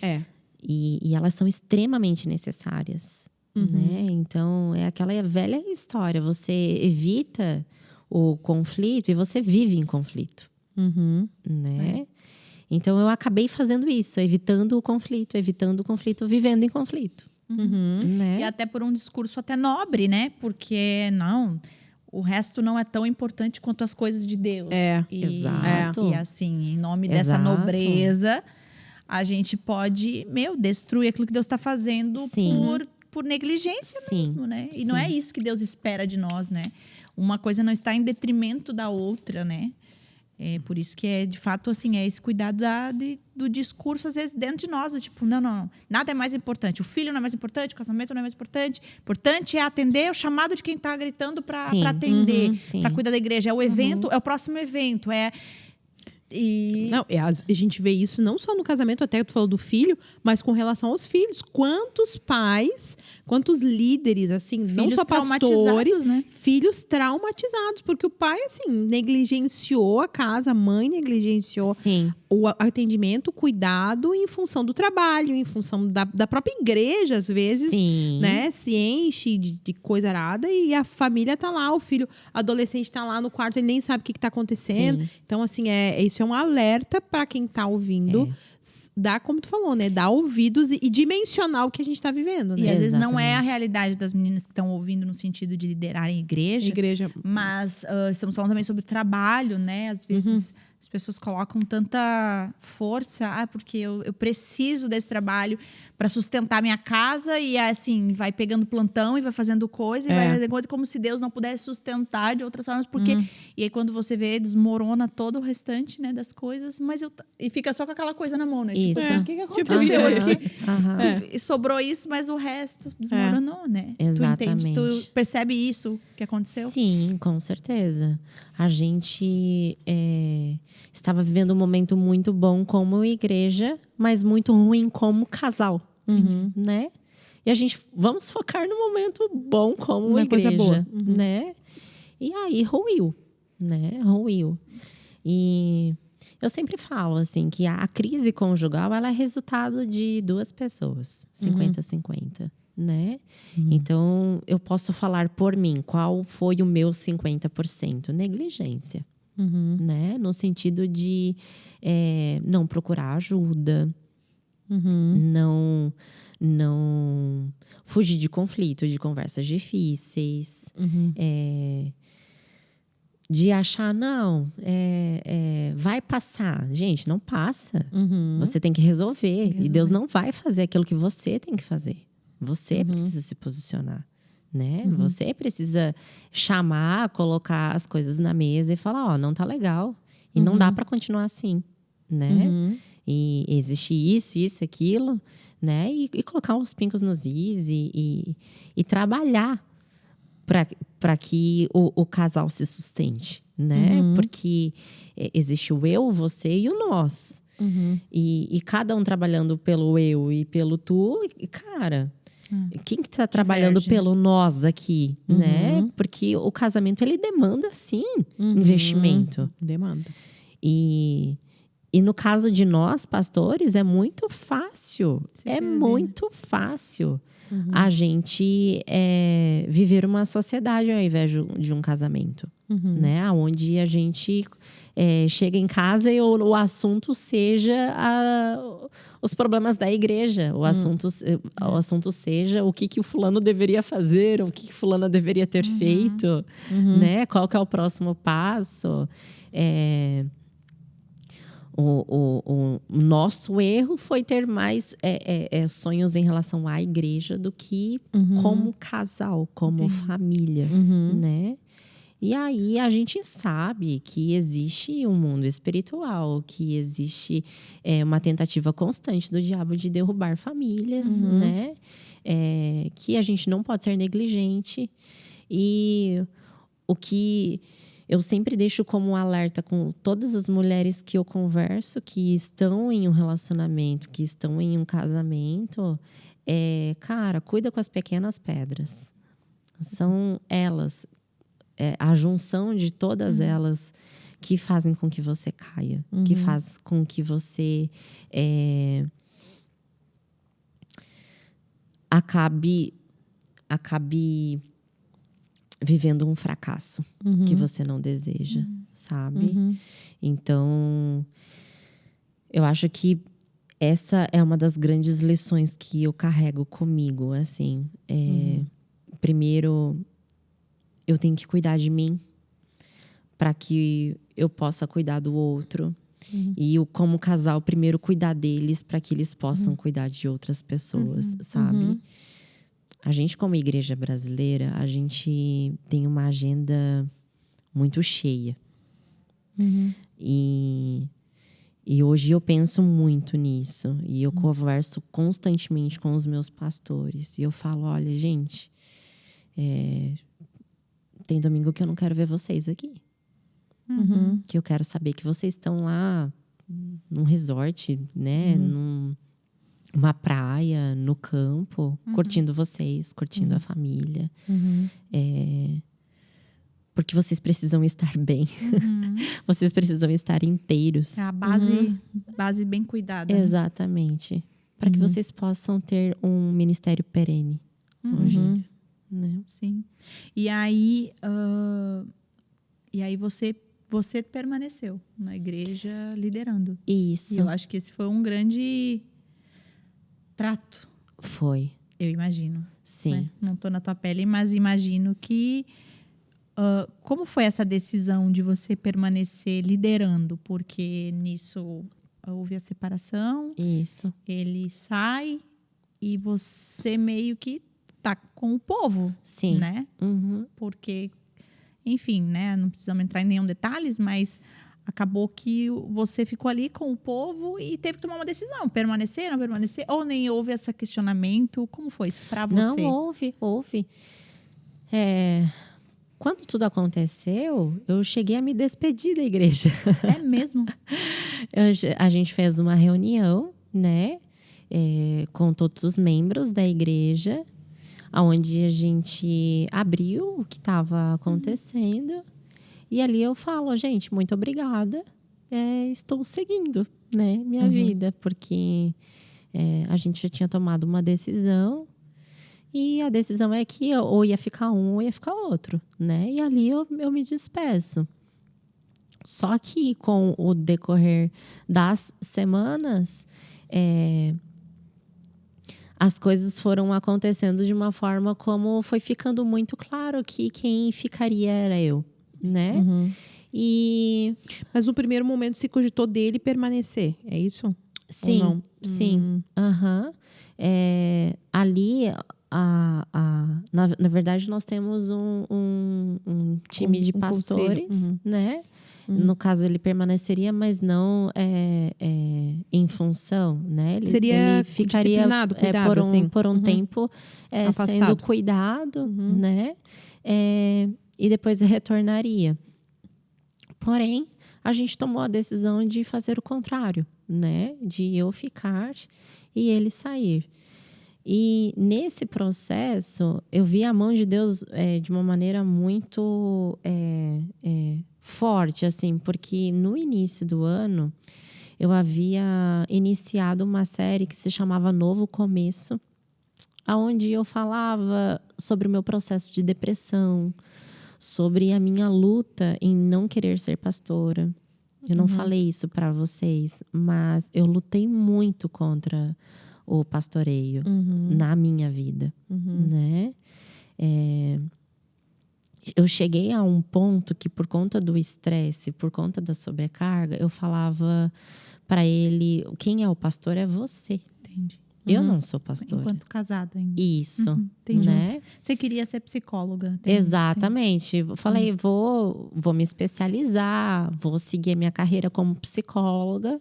É. E elas são extremamente necessárias, né? Então, é aquela velha história. Você evita o conflito e você vive em conflito, né? Então, eu acabei fazendo isso. Evitando o conflito, vivendo em conflito. Né? E até por um discurso até nobre, né? Porque, o resto não é tão importante quanto as coisas de Deus. Exato. E assim, em nome dessa nobreza, a gente pode, destruir aquilo que Deus está fazendo por negligência mesmo, né? E não é isso que Deus espera de nós, né? Uma coisa não está em detrimento da outra, né? É por isso que de fato, assim, é esse cuidado do discurso, às vezes, dentro de nós. Do tipo, não, nada é mais importante. O filho não é mais importante, o casamento não é mais importante. Importante é atender o chamado de quem está gritando para atender, para cuidar da igreja. É o evento, é o próximo evento, a gente vê isso não só no casamento, até tu falou do filho, mas com relação aos filhos. Quantos pais, quantos líderes, assim, filhos não só pastores, né? Filhos traumatizados, porque o pai, assim, negligenciou a casa, a mãe negligenciou o atendimento, o cuidado em função do trabalho, em função da própria igreja, às vezes, né? Se enche de coisa arada e a família tá lá, o filho adolescente tá lá no quarto, ele nem sabe o que tá acontecendo. Então, assim, isso é um alerta para quem tá ouvindo. Dá, como tu falou, né? Dar ouvidos e dimensionar o que a gente tá vivendo, né? E às vezes não é a realidade das meninas que estão ouvindo no sentido de liderarem igreja. Mas estamos falando também sobre trabalho, né? Às vezes as pessoas colocam tanta força, porque eu preciso desse trabalho para sustentar minha casa, e assim, vai pegando plantão e vai fazendo coisa, e vai fazendo coisa como se Deus não pudesse sustentar de outras formas, porque e aí quando você vê, desmorona todo o restante, né, das coisas, e fica só com aquela coisa na mão, né? Isso. Tipo, o que aconteceu aqui? E sobrou isso, mas o resto desmoronou, né? Exatamente. Tu percebe isso que aconteceu? Sim, com certeza. A gente estava vivendo um momento muito bom como igreja, mas muito ruim como casal, né? E a gente, vamos focar no momento bom como uma igreja, coisa boa. né? E aí ruiu, né? E eu sempre falo, assim, que a crise conjugal, ela é resultado de duas pessoas, 50-50. Né? Então, eu posso falar por mim, qual foi o meu 50%? Negligência, né? No sentido de não procurar ajuda, não fugir de conflito, de conversas difíceis, de achar, vai passar. Gente, não passa. Você tem que resolver. E Deus não vai fazer aquilo que você tem que fazer. Você precisa se posicionar, né? Você precisa chamar, colocar as coisas na mesa e falar, não tá legal. E não dá para continuar assim, né? E existe isso, aquilo, né? E colocar uns pincos nos is e trabalhar para que o casal se sustente, né? Porque existe o eu, você e o nós. E cada um trabalhando pelo eu e pelo tu, cara... Quem que tá trabalhando pelo nós aqui, né? Porque o casamento, ele demanda, sim, investimento. Demanda. E no caso de nós, pastores, é muito fácil. Muito fácil a gente viver uma sociedade ao invés de um casamento. Né? Onde a gente chega em casa e o assunto seja os problemas da igreja. O assunto seja o que o fulano deveria fazer, o que fulano deveria ter feito, né? Qual que é o próximo passo. O nosso erro foi ter mais sonhos em relação à igreja do que como casal, como família, né? E aí a gente sabe que existe um mundo espiritual, que existe uma tentativa constante do diabo de derrubar famílias, né? Que a gente não pode ser negligente. E o que eu sempre deixo como alerta com todas as mulheres que eu converso, que estão em um relacionamento, que estão em um casamento, cara, cuida com as pequenas pedras. São elas, a junção de todas elas que fazem com que você caia, que faz com que você acabe vivendo um fracasso que você não deseja, sabe? Então, eu acho que essa é uma das grandes lições que eu carrego comigo, assim. Primeiro, eu tenho que cuidar de mim para que eu possa cuidar do outro. E eu, como casal, primeiro cuidar deles para que eles possam cuidar de outras pessoas, sabe? A gente, como igreja brasileira, a gente tem uma agenda muito cheia. E hoje eu penso muito nisso. E eu converso constantemente com os meus pastores. E eu falo, olha, gente, tem domingo que eu não quero ver vocês aqui. Que eu quero saber que vocês estão lá num resort, né? Numa praia, no campo, curtindo vocês, curtindo a família. Porque vocês precisam estar bem. Vocês precisam estar inteiros. É a base bem cuidada. Né? Exatamente. Para que vocês possam ter um ministério perene. Hoje, né? Sim. E aí você permaneceu na igreja liderando. Isso. E eu acho que esse foi um grande trato. Foi. Eu imagino. Sim. Né? Não estou na tua pele, mas imagino que... como foi essa decisão de você permanecer liderando? Porque nisso houve a separação. Isso. Ele sai e você meio que tá com o povo. Sim. Né? Porque, enfim, né? Não precisamos entrar em nenhum detalhes, mas acabou que você ficou ali com o povo e teve que tomar uma decisão. Permanecer, não permanecer? Ou nem houve esse questionamento? Como foi isso pra você? Não, houve. Quando tudo aconteceu, eu cheguei a me despedir da igreja. É mesmo? A gente fez uma reunião, né? Com todos os membros da igreja, onde a gente abriu o que estava acontecendo. E ali eu falo, gente, muito obrigada. Estou seguindo, né, minha vida. Porque a gente já tinha tomado uma decisão. E a decisão é que ou ia ficar um ou ia ficar outro, né? E ali eu me despeço. Só que com o decorrer das semanas, as coisas foram acontecendo de uma forma como foi ficando muito claro que quem ficaria era eu, né? Mas no primeiro momento se cogitou dele permanecer, é isso? Sim, ou não? sim. Ali... Na verdade, nós temos um time de pastores, né? No caso, ele permaneceria, mas não em função, né? Ele ficaria cuidado, por um tempo sendo cuidado, né? E depois retornaria. Porém, a gente tomou a decisão de fazer o contrário, né? De eu ficar e ele sair. E nesse processo, eu vi a mão de Deus de uma maneira muito forte, assim, porque no início do ano, eu havia iniciado uma série que se chamava Novo Começo, onde eu falava sobre o meu processo de depressão, sobre a minha luta em não querer ser pastora, Eu não falei isso para vocês, mas eu lutei muito contra o pastoreio na minha vida, né? Eu cheguei a um ponto que, por conta do estresse, por conta da sobrecarga, eu falava para ele: quem é o pastor é você. Entendi. Eu não sou pastora. Enquanto casada ainda. Isso, Entendi. né? Você queria ser psicóloga. Entendi. Exatamente. Eu falei, vou me especializar, vou seguir a minha carreira como psicóloga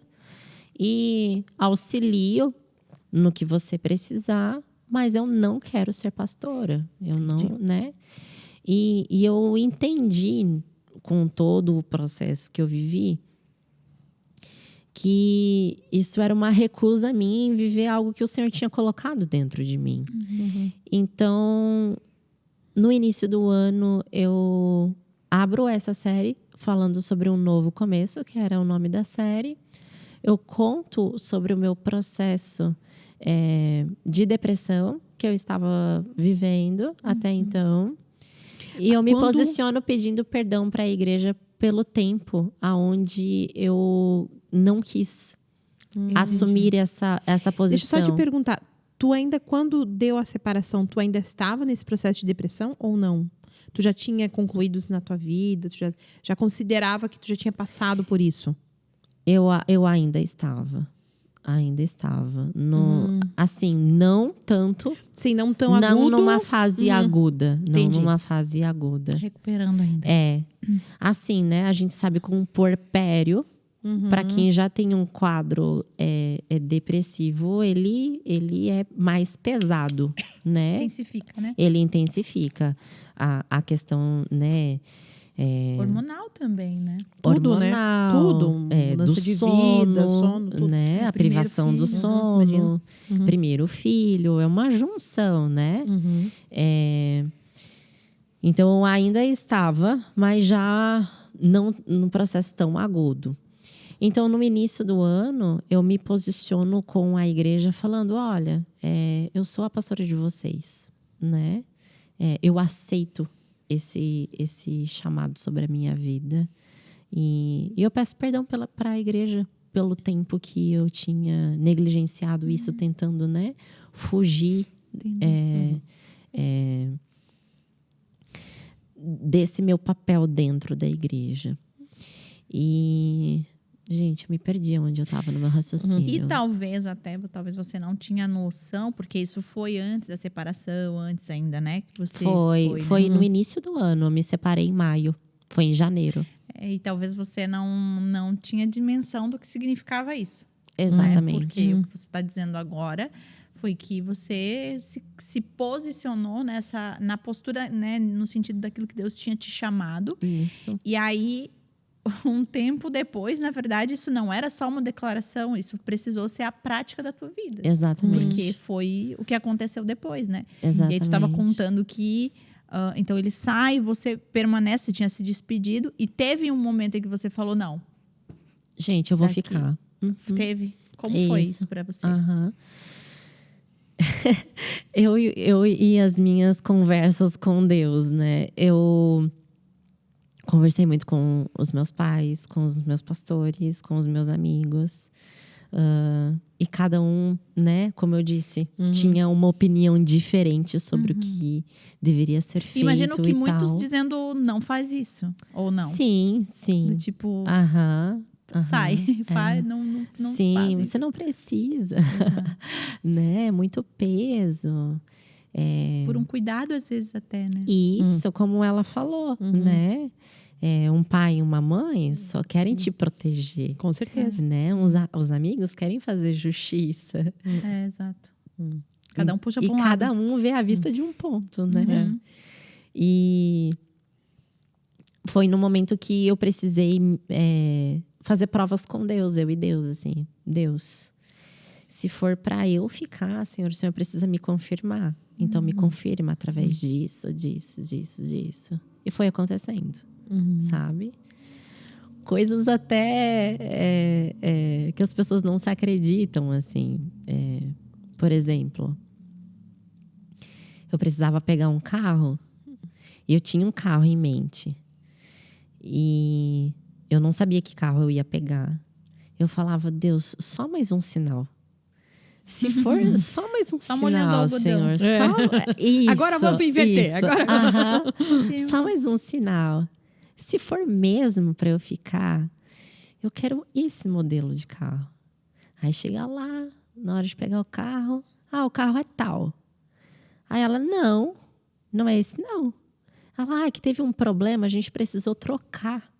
e auxilio no que você precisar, mas eu não quero ser pastora. Eu não, né? E eu entendi, com todo o processo que eu vivi, que isso era uma recusa minha em viver algo que o Senhor tinha colocado dentro de mim. Então, no início do ano, eu abro essa série falando sobre um novo começo, que era o nome da série. Eu conto sobre o meu processo de depressão que eu estava vivendo até então. E eu me posiciono pedindo perdão para a igreja pelo tempo aonde eu não quis assumir essa posição. Deixa eu só te perguntar, tu ainda, quando deu a separação, tu ainda estava nesse processo de depressão ou não? Tu já tinha concluído isso na tua vida? Tu já considerava que tu já tinha passado por isso? Eu ainda estava. Ainda estava. Assim, não tanto. Sim, não tão agudo. Não numa fase aguda. Não Entendi. numa fase aguda. Recuperando ainda. Assim, né? A gente sabe que um puerpério, para quem já tem um quadro depressivo, ele é mais pesado, né? Intensifica, né? Ele intensifica a questão, né? Hormonal também, né? Tudo, hormonal, né? Tudo. Mudança do de sono, vida, sono, tudo. né? A privação do sono, primeiro filho, é uma junção, né? Então, eu ainda estava, mas já não num processo tão agudo. Então, no início do ano, eu me posiciono com a igreja falando: olha, eu sou a pastora de vocês, né? Eu aceito esse chamado sobre a minha vida. E eu peço perdão para a igreja pelo tempo que eu tinha negligenciado isso, tentando, né, fugir desse meu papel dentro da igreja. E, gente, eu me perdi onde eu estava no meu raciocínio. E talvez você não tinha noção, porque isso foi antes da separação, antes ainda, né? Que você foi no início do ano. Eu me separei em maio. Foi em janeiro. E talvez você não tinha dimensão do que significava isso. Exatamente. Né? Porque o que você está dizendo agora foi que você se posicionou na postura, né? No sentido daquilo que Deus tinha te chamado. Isso. E aí, um tempo depois, na verdade, isso não era só uma declaração, isso precisou ser a prática da tua vida. Exatamente. Porque foi o que aconteceu depois, né? Exatamente. E aí tu estava contando que então ele sai, você permanece, tinha se despedido, e teve um momento em que você falou: não. Gente, eu vou ficar. Teve? Como foi isso para você? Eu e as minhas conversas com Deus, né? Eu conversei muito com os meus pais, com os meus pastores, com os meus amigos. E cada um, né, como eu disse, tinha uma opinião diferente sobre o que deveria ser feito. Imagino que muitos tal. dizendo: não faz isso, ou não. Sim, sim. Do tipo, sai, faz, não sim, faz você isso. não precisa. Né? Muito peso. Por um cuidado, às vezes, até, né? Isso, como ela falou, né? Um pai e uma mãe só querem te proteger. Com certeza. Né? Os amigos querem fazer justiça. Exato. Cada um puxa para um lado. E cada um vê a vista de um ponto, né? E foi no momento que eu precisei fazer provas com Deus, eu e Deus, assim. Deus, se for para eu ficar, Senhor, o Senhor precisa me confirmar. Então, me confirma através disso. E foi acontecendo. Sabe? Coisas até que as pessoas não se acreditam, assim. Por exemplo, eu precisava pegar um carro e eu tinha um carro em mente. E eu não sabia que carro eu ia pegar. Eu falava, Deus, só mais um sinal. Se for só mais um sinal, Senhor. Isso, agora vamos inverter. Isso. Agora... Só mais um sinal. Se for mesmo para eu ficar, eu quero esse modelo de carro. Aí chega lá, na hora de pegar o carro, o carro é tal. Aí ela, não é esse não. Ela, que teve um problema, a gente precisou trocar.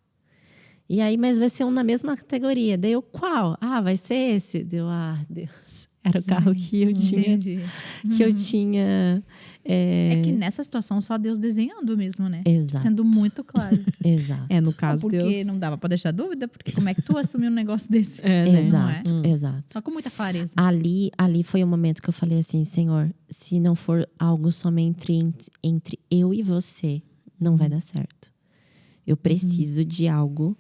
E aí, mas vai ser um na mesma categoria. Daí eu, qual? Vai ser esse. Deu, Deus. Era o carro que eu tinha. Que eu tinha. É que nessa situação só Deus desenhando mesmo, né? Exato. Sendo muito claro. Exato. No caso, porque Deus... não dava pra deixar dúvida, porque como é que tu assumiu um negócio desse? Exato, não é? exato. Só com muita clareza. Ali foi o momento que eu falei assim, Senhor, se não for algo somente entre eu e você, não vai dar certo. Eu preciso de algo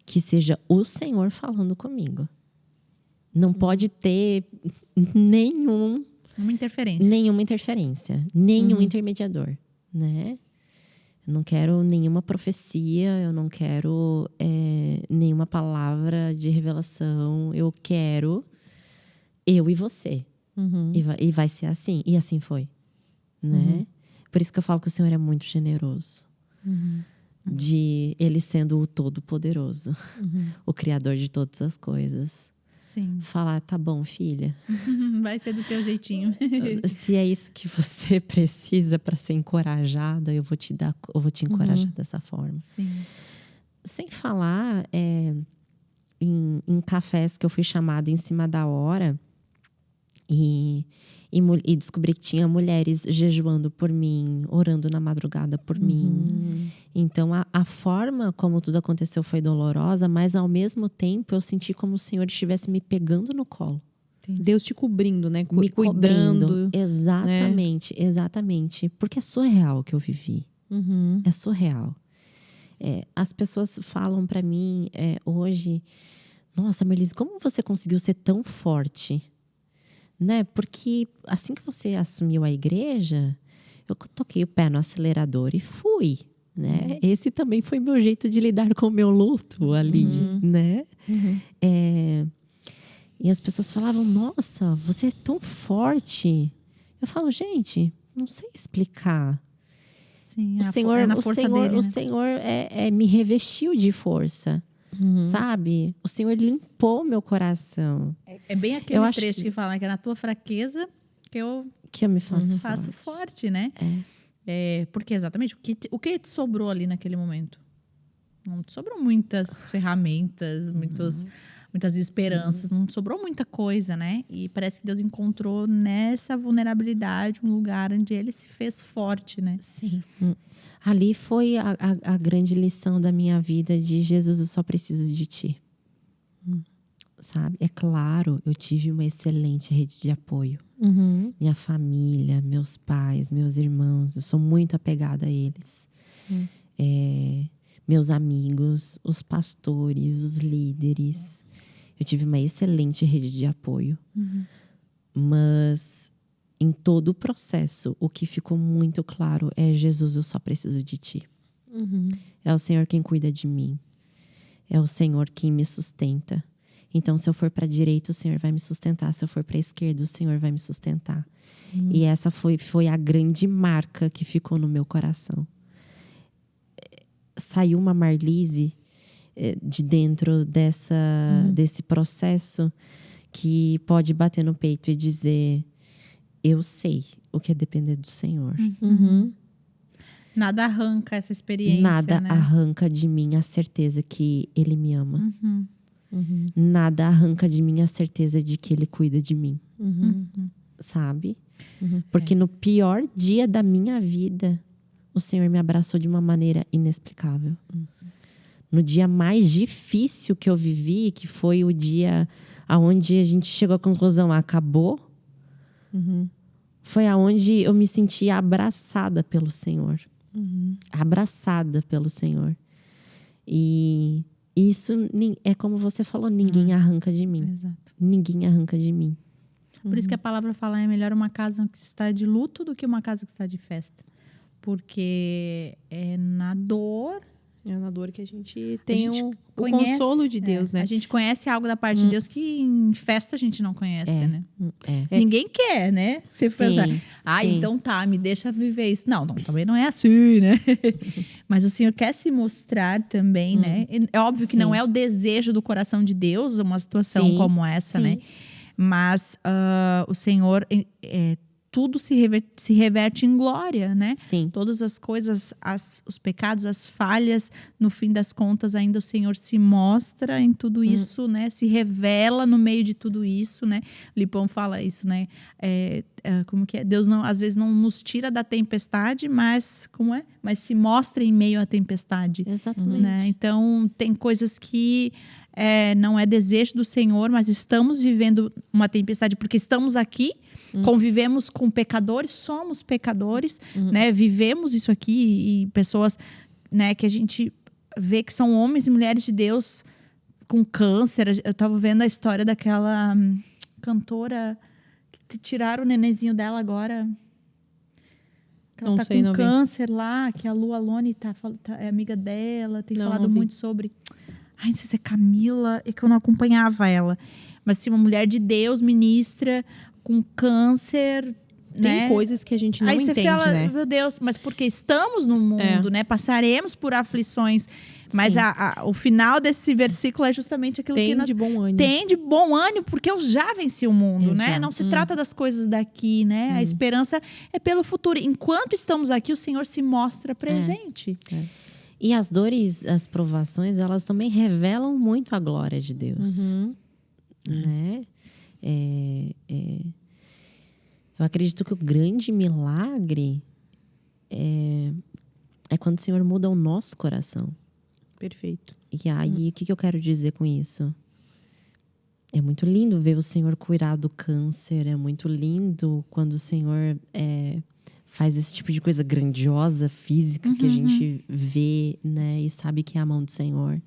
que seja o Senhor falando comigo. Não pode ter nenhuma interferência, nenhum intermediador, né? Eu não quero nenhuma profecia, eu não quero nenhuma palavra de revelação. Eu quero eu e você. E vai ser assim. E assim foi, né? Por isso que eu falo que o Senhor é muito generoso. De Ele sendo o Todo-Poderoso, o Criador de todas as coisas. Sim. Falar, tá bom, filha. Vai ser do teu jeitinho. Se é isso que você precisa para ser encorajada, eu vou te encorajar dessa forma. Sim. Sem falar em cafés que eu fui chamada em cima da hora e descobri que tinha mulheres jejuando por mim, orando na madrugada por mim. Então, a forma como tudo aconteceu foi dolorosa, mas ao mesmo tempo eu senti como o Senhor estivesse me pegando no colo. Deus te cobrindo, né? Me cuidando. Cobrindo. Exatamente, né? Exatamente. Porque é surreal o que eu vivi. É surreal. As pessoas falam pra mim hoje, nossa, Merlise, como você conseguiu ser tão forte? Né? Porque assim que você assumiu a igreja, eu toquei o pé no acelerador e fui, né? Esse também foi meu jeito de lidar com o meu luto ali, né? E as pessoas falavam, nossa, você é tão forte. Eu falo, gente, não sei explicar. Sim, O Senhor, na força dele, né? o Senhor me revestiu de força. Sabe? O Senhor limpou meu coração. É bem aquele trecho que fala que é na tua fraqueza que eu me faço forte, né? Porque exatamente o que te sobrou ali naquele momento? Não te sobrou muitas ferramentas, muitas esperanças, não te sobrou muita coisa, né? E parece que Deus encontrou nessa vulnerabilidade um lugar onde ele se fez forte, né? Sim. Ali foi a grande lição da minha vida de Jesus, eu só preciso de ti. Sabe? É claro, eu tive uma excelente rede de apoio. Minha família, meus pais, meus irmãos, eu sou muito apegada a eles. Meus amigos, os pastores, os líderes. Eu tive uma excelente rede de apoio. Mas em todo o processo, o que ficou muito claro é: Jesus, eu só preciso de ti. É o Senhor quem cuida de mim. É o Senhor quem me sustenta. Então, se eu for para a direita, o Senhor vai me sustentar. Se eu for para a esquerda, o Senhor vai me sustentar. E essa foi a grande marca que ficou no meu coração. Saiu uma Marlise de dentro desse processo que pode bater no peito e dizer: eu sei o que é depender do Senhor. Nada arranca essa experiência, Nada né? arranca de mim a certeza que Ele me ama. Nada arranca de mim a certeza de que Ele cuida de mim. Sabe? Porque no pior dia da minha vida, o Senhor me abraçou de uma maneira inexplicável. No dia mais difícil que eu vivi, que foi o dia onde a gente chegou à conclusão, acabou, foi aonde eu me senti abraçada pelo Senhor. Abraçada pelo Senhor. E isso é como você falou, ninguém arranca de mim. Exato. Ninguém arranca de mim. Por isso que a palavra fala: é melhor uma casa que está de luto do que uma casa que está de festa. Porque na dor É na dor que a gente tem gente o conhece, consolo de Deus, né? A gente conhece algo da parte de Deus que em festa a gente não conhece, né? É. Ninguém quer, né? Você Sim, pensar, sim. então tá, me deixa viver isso. Não, também não é assim, né? Mas o Senhor quer se mostrar também, né? É óbvio que Sim. não é o desejo do coração de Deus uma situação Sim, como essa, sim. né? Mas o Senhor, tudo se reverte em glória, né? Sim. Todas as coisas, os pecados, as falhas, no fim das contas, ainda o Senhor se mostra em tudo isso, né? Se revela no meio de tudo isso, né? O Lipão fala isso, né? Como que é? Deus não, às vezes não nos tira da tempestade, mas Mas se mostra em meio à tempestade. Exatamente. Né? Então, tem coisas que não é desejo do Senhor, mas estamos vivendo uma tempestade porque estamos aqui, convivemos com pecadores, somos pecadores, né? Vivemos isso aqui e pessoas, né, que a gente vê que são homens e mulheres de Deus com câncer. Eu estava vendo a história daquela cantora que tiraram o nenenzinho dela agora. Ela Não tá sei, com não vi. câncer lá, que a Lu Alone é amiga dela, tem Não, falado não vi. muito sobre. Ai, não sei se é Camila, é que eu não acompanhava ela. Mas assim, uma mulher de Deus, ministra, com câncer. Tem né? coisas que a gente não Aí entende, você fala, né? meu Deus, mas porque estamos no mundo, né? Passaremos por aflições. Mas Sim. o final desse versículo é justamente aquilo que Tem nós... de bom ânimo. Tem de bom ânimo, porque eu já venci o mundo, né? Exato. Não se trata das coisas daqui, né? A esperança é pelo futuro. Enquanto estamos aqui, o Senhor se mostra presente. E as dores, as provações, elas também revelam muito a glória de Deus. Né? Eu acredito que o grande milagre é quando o Senhor muda o nosso coração. Perfeito. E aí, o que eu quero dizer com isso? É muito lindo ver o Senhor curar do câncer. É muito lindo quando o Senhor faz esse tipo de coisa grandiosa, física, que a gente vê, né? E sabe que é a mão do Senhor.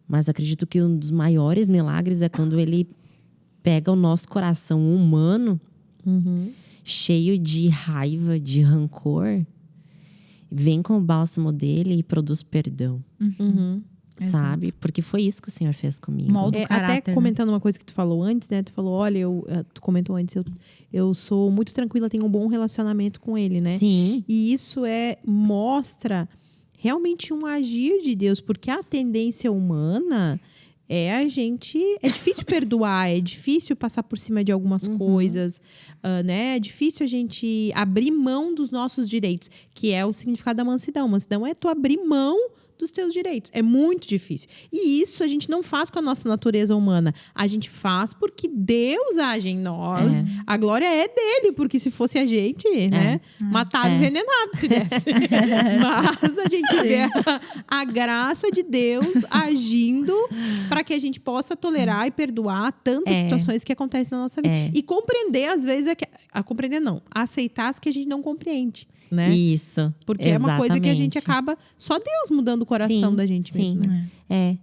Mas acredito que um dos maiores milagres é quando Ele pega o nosso coração humano, cheio de raiva, de rancor, vem com o bálsamo dele e produz perdão. Sabe? Porque foi isso que o Senhor fez comigo. Molda o caráter, até comentando uma coisa que tu falou antes, né? Tu falou, olha, tu comentou antes, eu sou muito tranquila, tenho um bom relacionamento com ele, né? Sim. E isso mostra realmente um agir de Deus, porque a tendência humana é difícil perdoar, é difícil passar por cima de algumas coisas, né? É difícil a gente abrir mão dos nossos direitos, que é o significado da mansidão. Mansidão é tu abrir mão dos teus direitos. É muito difícil. E isso a gente não faz com a nossa natureza humana. A gente faz porque Deus age em nós. A glória é dele, porque se fosse a gente, né? Mataram envenenado se desse. Mas a gente vê a graça de Deus agindo para que a gente possa tolerar e perdoar tantas situações que acontecem na nossa vida. E compreender, às vezes, compreender não. Aceitar as que a gente não compreende. Né? Isso. Porque é uma coisa que a gente acaba... Só Deus mudando o coração da gente mesmo. Né?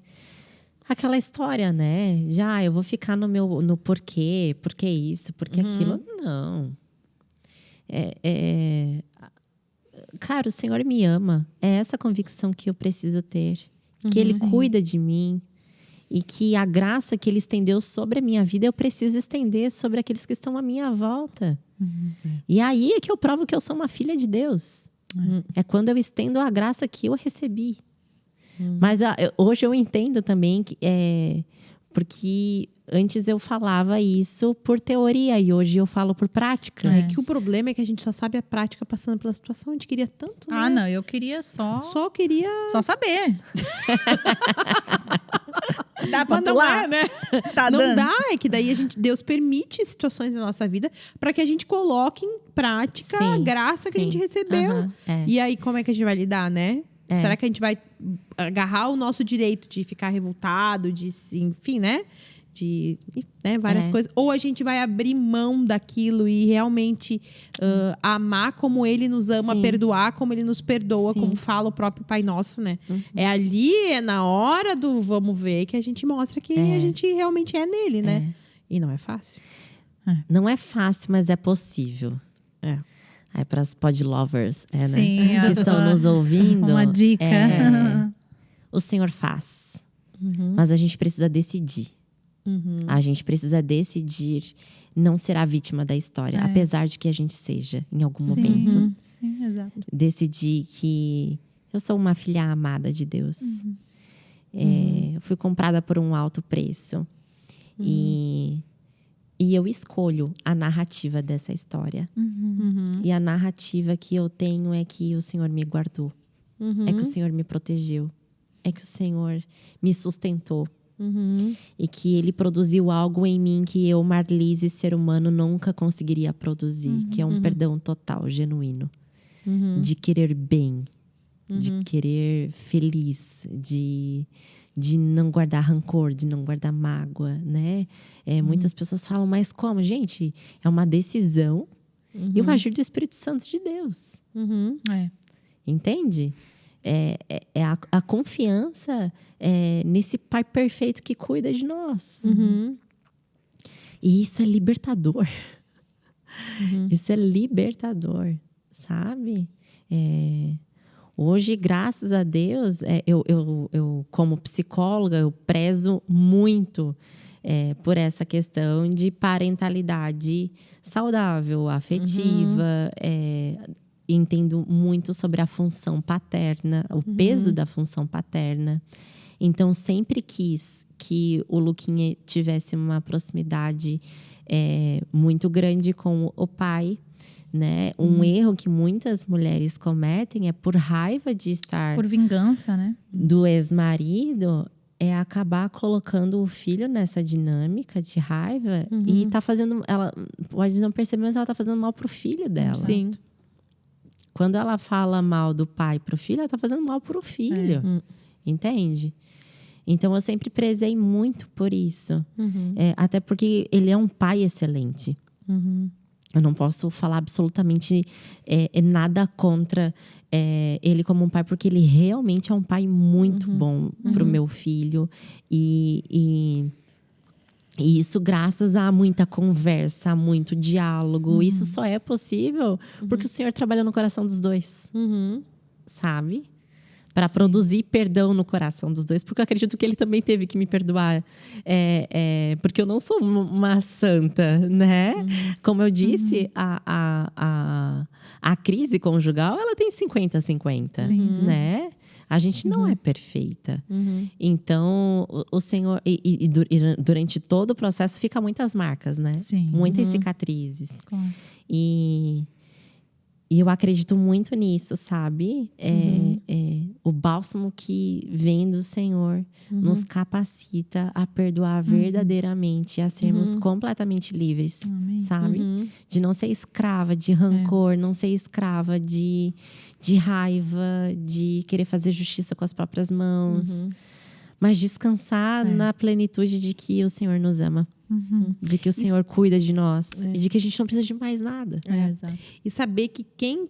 Aquela história, né? Eu vou ficar no porquê. Por que isso? Por que aquilo? Não. Cara, o Senhor me ama. É essa convicção que eu preciso ter. Que Ele cuida de mim. E que a graça que Ele estendeu sobre a minha vida, eu preciso estender sobre aqueles que estão à minha volta. E aí é que eu provo que eu sou uma filha de Deus. É quando eu estendo a graça que eu recebi. Mas hoje eu entendo também que porque antes eu falava isso por teoria e hoje eu falo por prática. É que o problema é que a gente só sabe a prática passando pela situação. A gente queria tanto, né? Não, eu queria só saber. Dá pra pular, né? Tá não dando. dá, é que daí Deus permite situações na nossa vida para que a gente coloque em prática a graça que a gente recebeu. E aí, como é que a gente vai lidar, né? Será que a gente vai agarrar o nosso direito de ficar revoltado, enfim, né? Várias coisas. Ou a gente vai abrir mão daquilo e realmente amar como Ele nos ama, perdoar como Ele nos perdoa, como fala o próprio Pai Nosso, né? É na hora do vamos ver que a gente mostra que a gente realmente é nele, né? E não é fácil. Não é fácil, mas é possível. Aí para as pod lovers, né? Sim, Que estão nos ouvindo. Uma dica. O Senhor faz. Mas a gente precisa decidir. A gente precisa decidir não ser a vítima da história, apesar de que a gente seja em algum momento. Sim, exato. Decidir que eu sou uma filha amada de Deus. Eu fui comprada por um alto preço. E eu escolho a narrativa dessa história. E a narrativa que eu tenho é que o Senhor me guardou. É que o Senhor me protegeu. É que o Senhor me sustentou. E que Ele produziu algo em mim que eu, Marlise, ser humano, nunca conseguiria produzir. Que é um perdão total, genuíno. De querer bem. De querer feliz. De não guardar rancor, de não guardar mágoa, né? Muitas pessoas falam, mas como? Gente, é uma decisão e o agir do Espírito Santo de Deus. Entende? A confiança nesse Pai perfeito que cuida de nós. E isso é libertador. Isso é libertador, sabe? Hoje, graças a Deus, eu como psicóloga, eu prezo muito por essa questão de parentalidade saudável, afetiva. Entendo muito sobre a função paterna, o peso da função paterna. Então, sempre quis que o Luquinha tivesse uma proximidade muito grande com o pai. Né? Um erro que muitas mulheres cometem é por raiva de estar... Por vingança, né? Do ex-marido, é acabar colocando o filho nessa dinâmica de raiva e tá fazendo... Ela pode não perceber, mas ela tá fazendo mal pro filho dela. Sim. Quando ela fala mal do pai pro filho, ela tá fazendo mal pro filho. Entende? Então, eu sempre prezei muito por isso. Até porque ele é um pai excelente. Eu não posso falar absolutamente nada contra ele como um pai, porque ele realmente é um pai muito bom pro meu filho. E isso graças a muita conversa, a muito diálogo. Isso só é possível porque o Senhor trabalha no coração dos dois. Sabe? Para produzir perdão no coração dos dois. Porque eu acredito que ele também teve que me perdoar. Porque eu não sou uma santa, né? Como eu disse, a crise conjugal, ela tem 50-50, né? A gente não é perfeita. Então, o Senhor... E durante todo o processo, fica muitas marcas, né? Sim. Muitas cicatrizes. Claro. E eu acredito muito nisso, sabe? O bálsamo que vem do Senhor nos capacita a perdoar verdadeiramente, a sermos completamente livres, sabe? De não ser escrava de rancor, não ser escrava de raiva, de querer fazer justiça com as próprias mãos. Mas descansar na plenitude de que o Senhor nos ama. De que o Senhor cuida de nós. E de que a gente não precisa de mais nada. Exato. E saber que quem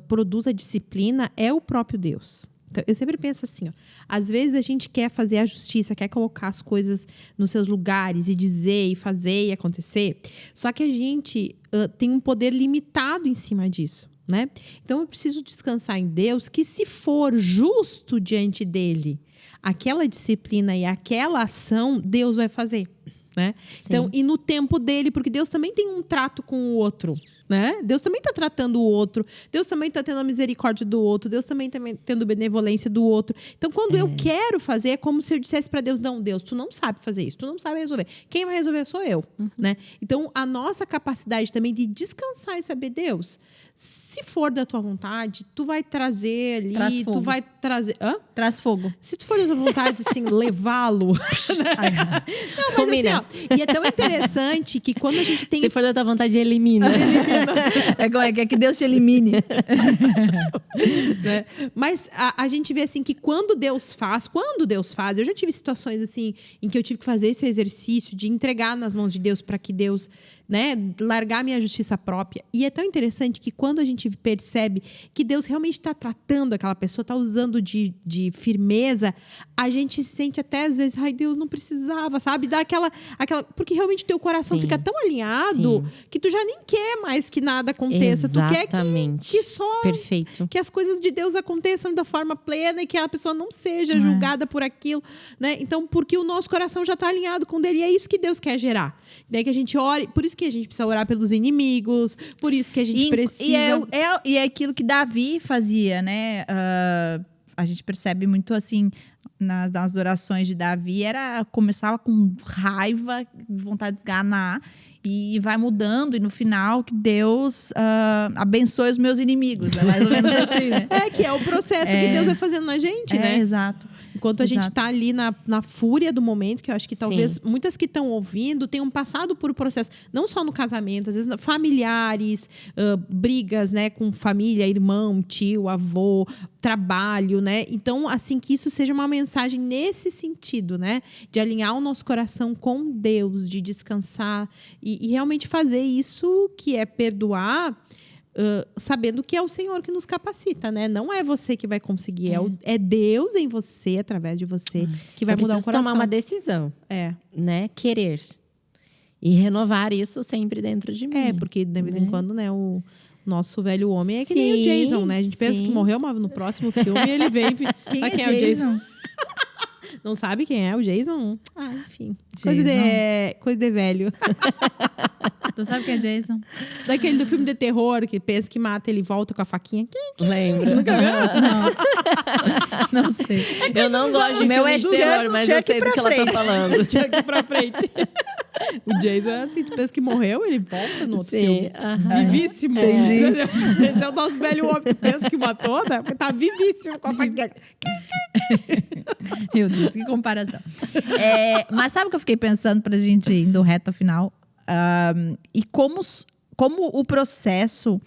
produz a disciplina é o próprio Deus. Então, eu sempre penso assim, ó, às vezes a gente quer fazer a justiça, quer colocar as coisas nos seus lugares e dizer, e fazer, e acontecer. Só que a gente tem um poder limitado em cima disso. Né? Então eu preciso descansar em Deus, que se for justo diante dele, aquela disciplina e aquela ação, Deus vai fazer. Né? Então, e no tempo dele, porque Deus também tem um trato com o outro, né? Deus também está tratando o outro, Deus também está tendo a misericórdia do outro, Deus também está tendo benevolência do outro. Então, quando eu quero fazer, é como se eu dissesse para Deus, não, Deus, tu não sabe fazer isso, tu não sabe resolver. Quem vai resolver sou eu, né? Então, a nossa capacidade também de descansar e saber, Deus, se for da tua vontade, tu vai trazer ali, tu vai trazer... Hã? Traz fogo. Se tu for da tua vontade, assim, levá-lo... Não, mas assim, ó, e é tão interessante que quando a gente tem... Se for da tua vontade, elimina. É que Deus te elimine. Né? Mas a gente vê assim que quando Deus faz, eu já tive situações assim em que eu tive que fazer esse exercício de entregar nas mãos de Deus para que Deus né? Largar minha justiça própria. E é tão interessante que quando a gente percebe que Deus realmente está tratando aquela pessoa, está usando de firmeza, a gente se sente até às vezes, ai, Deus não precisava, sabe? Dá aquela porque realmente teu coração fica tão alinhado que tu já nem quer mais que nada aconteça. Exatamente. Tu quer que só Perfeito. que as coisas de Deus aconteçam da forma plena e que a pessoa não seja julgada por aquilo, né? Então, porque o nosso coração já está alinhado com dele, e é isso que Deus quer gerar. Daí que a gente ore, por isso que a gente precisa orar pelos inimigos, por isso que a gente precisa... E é aquilo que Davi fazia, né? A gente percebe muito assim, nas orações de Davi, começava com raiva, vontade de esganar, e vai mudando, e no final que Deus abençoe os meus inimigos. É mais ou menos assim, né? Que é o processo que Deus vai fazendo na gente, né? Exato. Enquanto a gente tá ali na fúria do momento, que eu acho que talvez muitas que estão ouvindo tenham passado por processo, não só no casamento, às vezes familiares, brigas, né, com família, irmão, tio, avô, trabalho, né? Então, assim, que isso seja uma mensagem nesse sentido, né? De alinhar o nosso coração com Deus, de descansar e realmente fazer isso que é perdoar, sabendo que é o Senhor que nos capacita, né? Não é você que vai conseguir, é Deus em você, através de você, que vai mudar o coração. Tomar uma decisão, né? Querer. E renovar isso sempre dentro de mim. Porque de vez em quando, né, o nosso velho homem é que nem o Jason, né? A gente pensa que morreu, mas no próximo filme ele vem... Quem é o Jason? Não sabe quem é o Jason? Enfim. Coisa de velho. Tu sabe quem é Jason? Daquele do filme de terror, que pensa que mata, ele volta com a faquinha. Lembra? Nunca viu? Não sei. Eu não gosto de filme de terror, mas eu sei do que ela tá falando. Chuck pra frente. O Jason é assim, tu pensa que morreu, ele volta no outro filme. Vivíssimo. Entendi. Esse é o nosso velho homem que pensa que matou, né? Porque tá vivíssimo com a faquinha. Meu Deus, que comparação. Mas sabe o que eu fiquei pensando pra gente indo reto ao final? E como o processo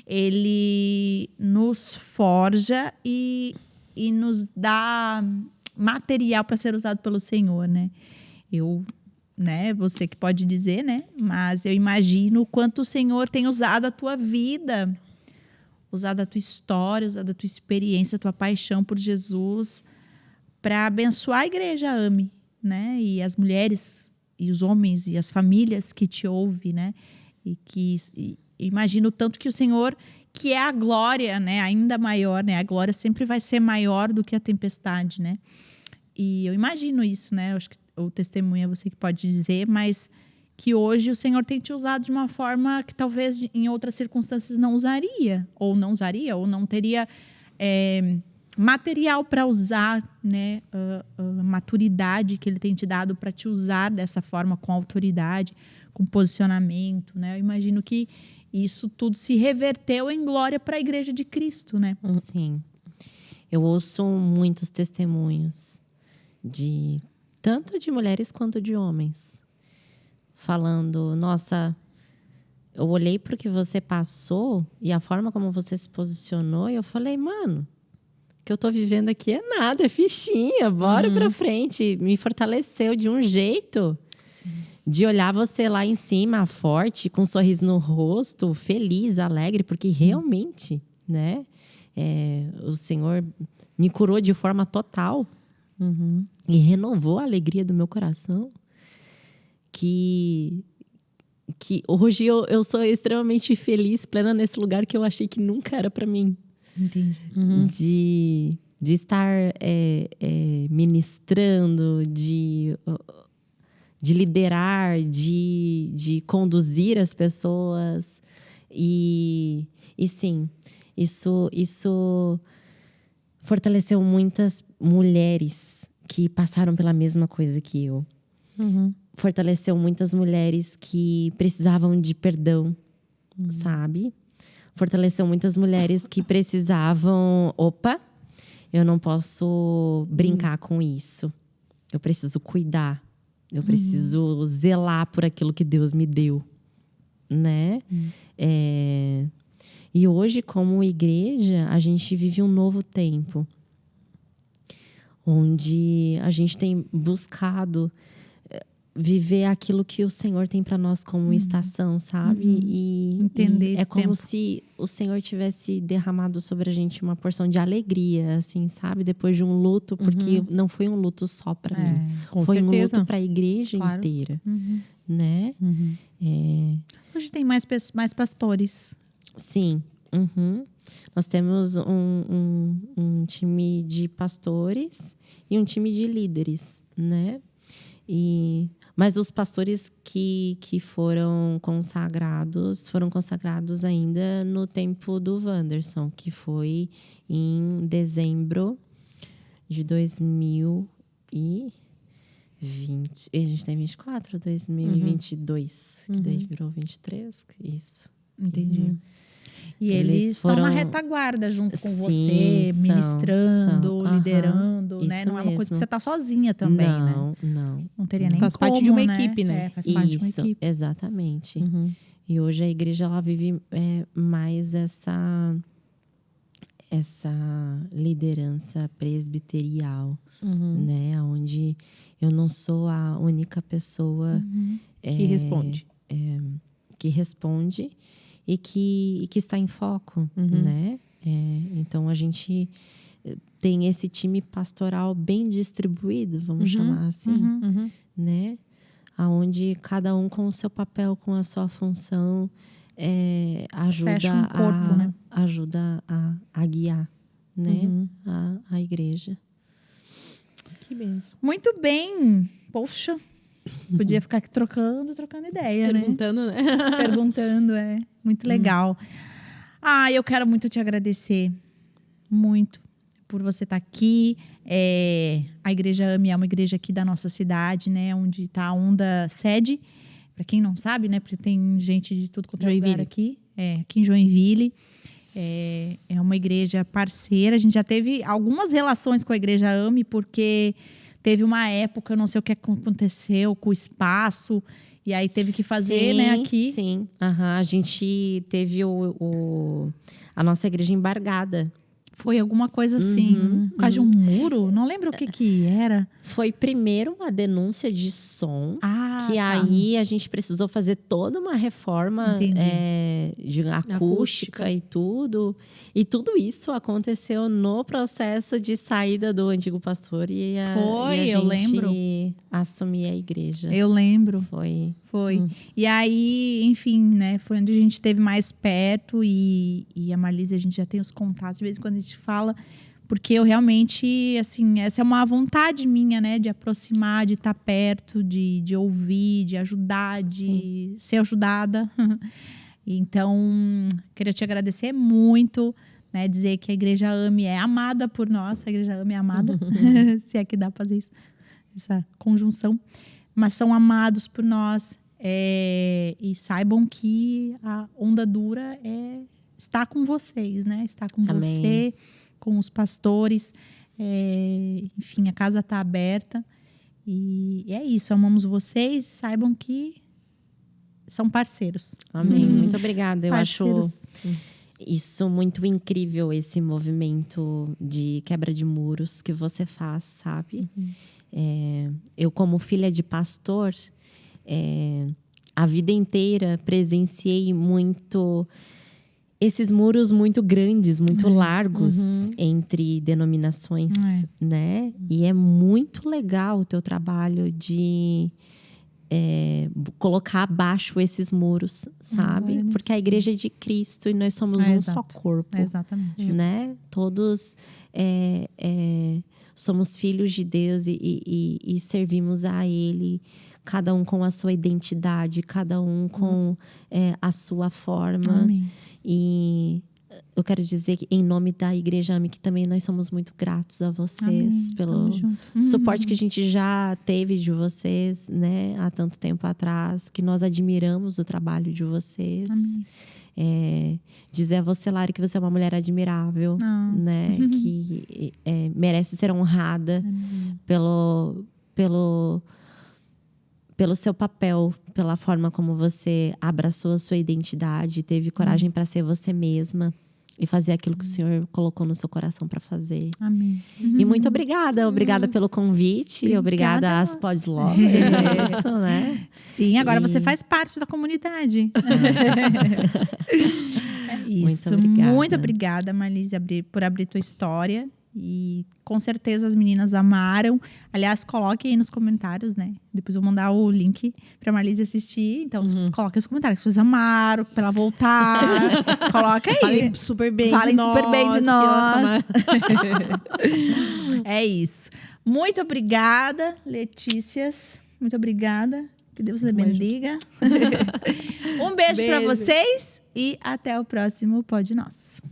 ele nos forja e nos dá material para ser usado pelo Senhor, né? Você que pode dizer, né? Mas eu imagino o quanto o Senhor tem usado a tua vida, usado a tua história, usado a tua experiência, a tua paixão por Jesus para abençoar a igreja AME, né? E as mulheres e os homens e as famílias que te ouvem, né? E imagino tanto que o Senhor, que é a glória, né? Ainda maior, né? A glória sempre vai ser maior do que a tempestade, né? E eu imagino isso, né? Eu acho que o testemunho é você que pode dizer, mas que hoje o Senhor tem te usado de uma forma que talvez em outras circunstâncias não usaria, ou não teria material para usar, né? A maturidade que Ele tem te dado para te usar dessa forma, com autoridade, com posicionamento, né? Eu imagino que isso tudo se reverteu em glória para a Igreja de Cristo, né? Sim. Eu ouço muitos testemunhos tanto de mulheres quanto de homens, falando, nossa, eu olhei para o que você passou e a forma como você se posicionou e eu falei, mano, o que eu tô vivendo aqui é nada, é fichinha, bora pra frente. Me fortaleceu de um jeito. Sim. De olhar você lá em cima, forte, com um sorriso no rosto, feliz, alegre, porque realmente, né, o Senhor me curou de forma total. E renovou a alegria do meu coração, que hoje eu sou extremamente feliz, plena nesse lugar que eu achei que nunca era para mim. Entendi. De estar ministrando, de liderar, de conduzir as pessoas. E sim, isso fortaleceu muitas mulheres que passaram pela mesma coisa que eu. Fortaleceu muitas mulheres que precisavam de perdão, sabe? Fortaleceu muitas mulheres que precisavam... Opa, eu não posso brincar com isso. Eu preciso cuidar. Eu preciso zelar por aquilo que Deus me deu, né? E hoje, como igreja, a gente vive um novo tempo. Onde a gente tem buscado viver aquilo que o Senhor tem para nós como estação, sabe? E Entender esse é como tempo. se o Senhor tivesse derramado sobre a gente uma porção de alegria, assim, sabe? Depois de um luto, porque não foi um luto só para mim. Com Foi certeza. um luto para a igreja Claro. inteira, né? Hoje tem mais pastores. Sim. Uhum. Nós temos um time de pastores e um time de líderes, né? Mas os pastores que foram consagrados ainda no tempo do Wanderson, que foi em dezembro de 2020. A gente tem 24, 2022. Que daí virou 23. Isso. Entendi. Isso. E Eles eles estão foram- na retaguarda junto com Sim, você, são, ministrando, aham, liderando, né? isso Não é uma coisa que mesmo. você tá sozinha também, né? Não. Não teria nem Faz como, parte de uma né? equipe, né? Faz parte de uma Isso, equipe. exatamente. E hoje a igreja ela vive mais essa liderança presbiterial, né? Onde eu não sou a única pessoa Que responde. que responde e que está em foco, né? Então a gente tem esse time pastoral bem distribuído, vamos chamar assim, né? Aonde cada um com o seu papel, com a sua função, ajuda Fecha um corpo, né? ajuda a guiar, né? A igreja. Que benção. Muito bem. Poxa, podia ficar aqui trocando ideia, né? Perguntando, né? Perguntando, muito legal. Eu quero muito te agradecer, muito, por você estar aqui. A Igreja AME é uma igreja aqui da nossa cidade, né? Onde está a Onda sede, para quem não sabe, né? Porque tem gente de tudo quanto é lugar Joinville. aqui. Aqui em Joinville. É uma igreja parceira. A gente já teve algumas relações com a Igreja AME, porque teve uma época, eu não sei o que aconteceu com o espaço, e aí teve que fazer, Sim, né, aqui. Sim, a gente teve a nossa igreja embargada. Foi alguma coisa assim, por causa de um muro, não lembro o que era. Foi primeiro uma denúncia de som, que tá. aí a gente precisou fazer toda uma reforma de acústica e tudo. E tudo isso aconteceu no processo de saída do antigo pastor e a eu lembro. assumir a igreja. Eu lembro. Foi. E aí, enfim, né, foi onde a gente esteve mais perto e a Marlise, a gente já tem os contatos, de vez em quando a gente fala, porque eu realmente, assim, essa é uma vontade minha, né, de aproximar, de estar perto, de ouvir, de ajudar, de ser ajudada. Então, queria te agradecer muito, né, dizer que a Igreja AME é amada por nós, a Igreja AME é amada, se é que dá pra fazer isso, essa conjunção, mas são amados por nós, e saibam que a Onda Dura está com vocês, né? Está com Amém. você, com os pastores, enfim, a casa está aberta e é isso, amamos vocês, saibam que são parceiros. Amém. Muito obrigada. Eu Parceiros. acho isso muito incrível, esse movimento de quebra de muros que você faz, sabe? Eu, como filha de pastor, a vida inteira presenciei muito esses muros muito grandes, muito largos entre denominações, né? E é muito legal o teu trabalho de colocar abaixo esses muros, sabe? Porque a igreja é de Cristo e nós somos um só corpo. Exatamente. Né? Todos somos filhos de Deus e servimos a Ele, cada um com a sua identidade, cada um com a sua forma. Amém. E eu quero dizer que, em nome da Igreja AME, que também nós somos muito gratos a vocês. Amém. Pelo Tamo junto. suporte que a gente já teve de vocês, né, há tanto tempo atrás, que nós admiramos o trabalho de vocês. Dizer a você, Lari, que você é uma mulher admirável, né, que merece ser honrada pelo seu papel, pela forma como você abraçou a sua identidade, teve coragem para ser você mesma e fazer aquilo que o Senhor colocou no seu coração para fazer. Amém. E muito obrigada pelo convite, obrigada às Podlovers, isso, né? Sim, agora você faz parte da comunidade. Isso. Muito obrigada, Marlise, por abrir tua história. E com certeza as meninas amaram. Aliás, coloquem aí nos comentários, né? Depois eu vou mandar o link pra Marlise assistir. Então, vocês coloquem nos comentários que vocês amaram, pra ela voltar. Coloca aí. Falem super bem de nós. É isso. Muito obrigada, Letícias. Muito obrigada. Que Deus lhe bendiga. Um beijo pra vocês e até o próximo Pod Nós.